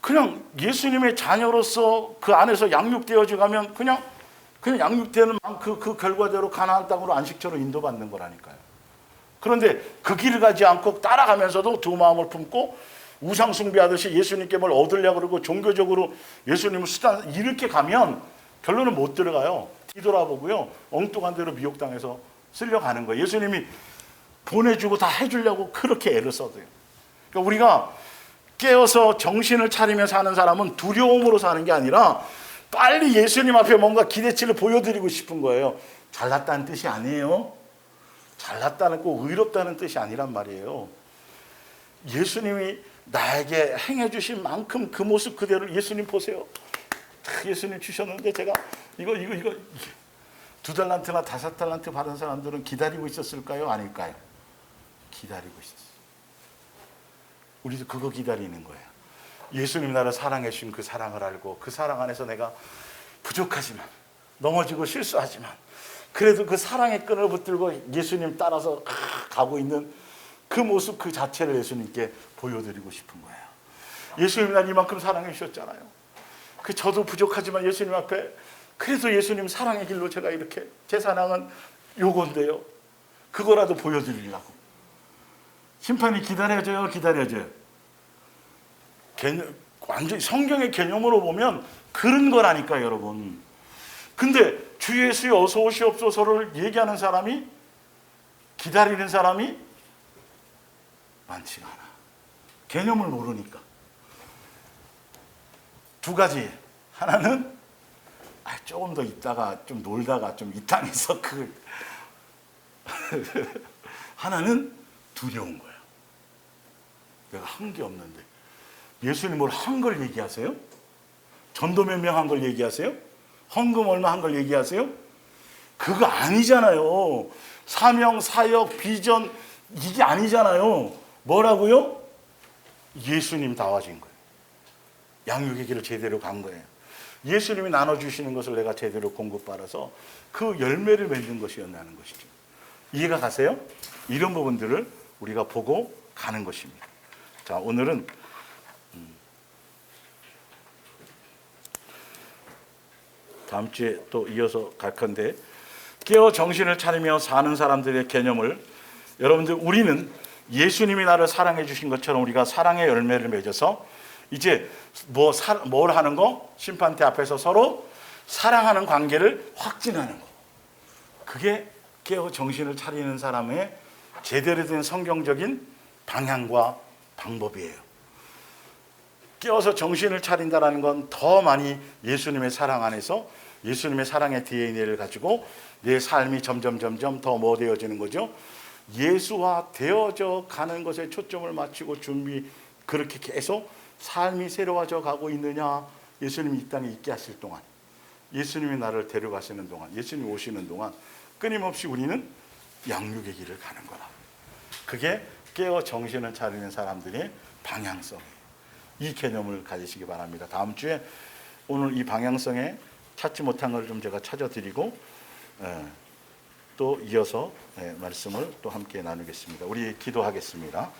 Speaker 1: 그냥 예수님의 자녀로서 그 안에서 양육되어져 가면 그냥 양육되는 그 결과대로 가나안 땅으로 안식처로 인도받는 거라니까요. 그런데 그 길을 가지 않고 따라가면서도 두 마음을 품고 우상 숭배하듯이 예수님께 뭘 얻으려고 그러고 종교적으로 예수님을 수단 이렇게 가면 결론은 못 들어가요. 뒤돌아보고요. 엉뚱한 대로 미혹당해서 쓸려가는 거예요. 예수님이 보내주고 다 해주려고 그렇게 애를 써도요. 그러니까 우리가 깨어서 정신을 차리며 사는 사람은 두려움으로 사는 게 아니라 빨리 예수님 앞에 뭔가 기대치를 보여드리고 싶은 거예요. 잘났다는 뜻이 아니에요. 잘났다는 꼭 의롭다는 뜻이 아니란 말이에요. 예수님이 나에게 행해주신 만큼 그 모습 그대로 예수님 보세요. 예수님 주셨는데 제가 이거 2달란트나 5달란트 받은 사람들은 기다리고 있었을까요? 아닐까요? 기다리고 있었어요. 우리도 그거 기다리는 거예요. 예수님 나를 사랑해 주신 그 사랑을 알고 그 사랑 안에서 내가 부족하지만 넘어지고 실수하지만 그래도 그 사랑의 끈을 붙들고 예수님 따라서 가고 있는 그 모습 그 자체를 예수님께 보여드리고 싶은 거예요. 예수님 날 이만큼 사랑해 주셨잖아요. 그 저도 부족하지만 예수님 앞에 그래서 예수님 사랑의 길로 제가 이렇게 제 사랑은 요건데요. 그거라도 보여드리려고. 심판이 기다려져요, 기다려져요. 완전히 성경의 개념으로 보면 그런 거라니까 여러분. 근데 주 예수여 어서 오시옵소서를 얘기하는 사람이 기다리는 사람이 많지가 않아. 개념을 모르니까. 두 가지. 하나는 조금 더 있다가 좀 놀다가 좀 이 땅에서 하나는 두려운 거야. 내가 한 게 없는데. 예수님 뭘 한 걸 얘기하세요? 전도 몇 명 한 걸 얘기하세요? 헌금 얼마 한 걸 얘기하세요? 그거 아니잖아요. 사명, 사역, 비전 이게 아니잖아요. 뭐라고요? 예수님 다 와진 거예요. 양육의 길을 제대로 간 거예요. 예수님이 나눠주시는 것을 내가 제대로 공급받아서 그 열매를 맺는 것이었다는 것이죠. 이해가 가세요? 이런 부분들을 우리가 보고 가는 것입니다. 자, 오늘은 다음 주에 또 이어서 갈 건데 깨어 정신을 차리며 사는 사람들의 개념을 여러분들 우리는 예수님이 나를 사랑해 주신 것처럼 우리가 사랑의 열매를 맺어서 이제 뭘 하는 거? 심판대 앞에서 서로 사랑하는 관계를 확진하는 거. 그게 깨어 정신을 차리는 사람의 제대로 된 성경적인 방향과 방법이에요. 깨어서 정신을 차린다는 건 더 많이 예수님의 사랑 안에서 예수님의 사랑의 DNA를 가지고 내 삶이 점점 더 뭐 되어지는 거죠? 예수와 되어져 가는 것에 초점을 맞추고 그렇게 계속 삶이 새로워져 가고 있느냐? 예수님이 이 땅에 있게 하실 동안, 예수님이 나를 데려가시는 동안, 예수님이 오시는 동안 끊임없이 우리는 양육의 길을 가는 거다. 그게 깨어 정신을 차리는 사람들의 방향성. 이 개념을 가지시기 바랍니다. 다음 주에 오늘 이 방향성에 찾지 못한 걸 좀 제가 찾아드리고 또 이어서 말씀을 또 함께 나누겠습니다. 우리 기도하겠습니다.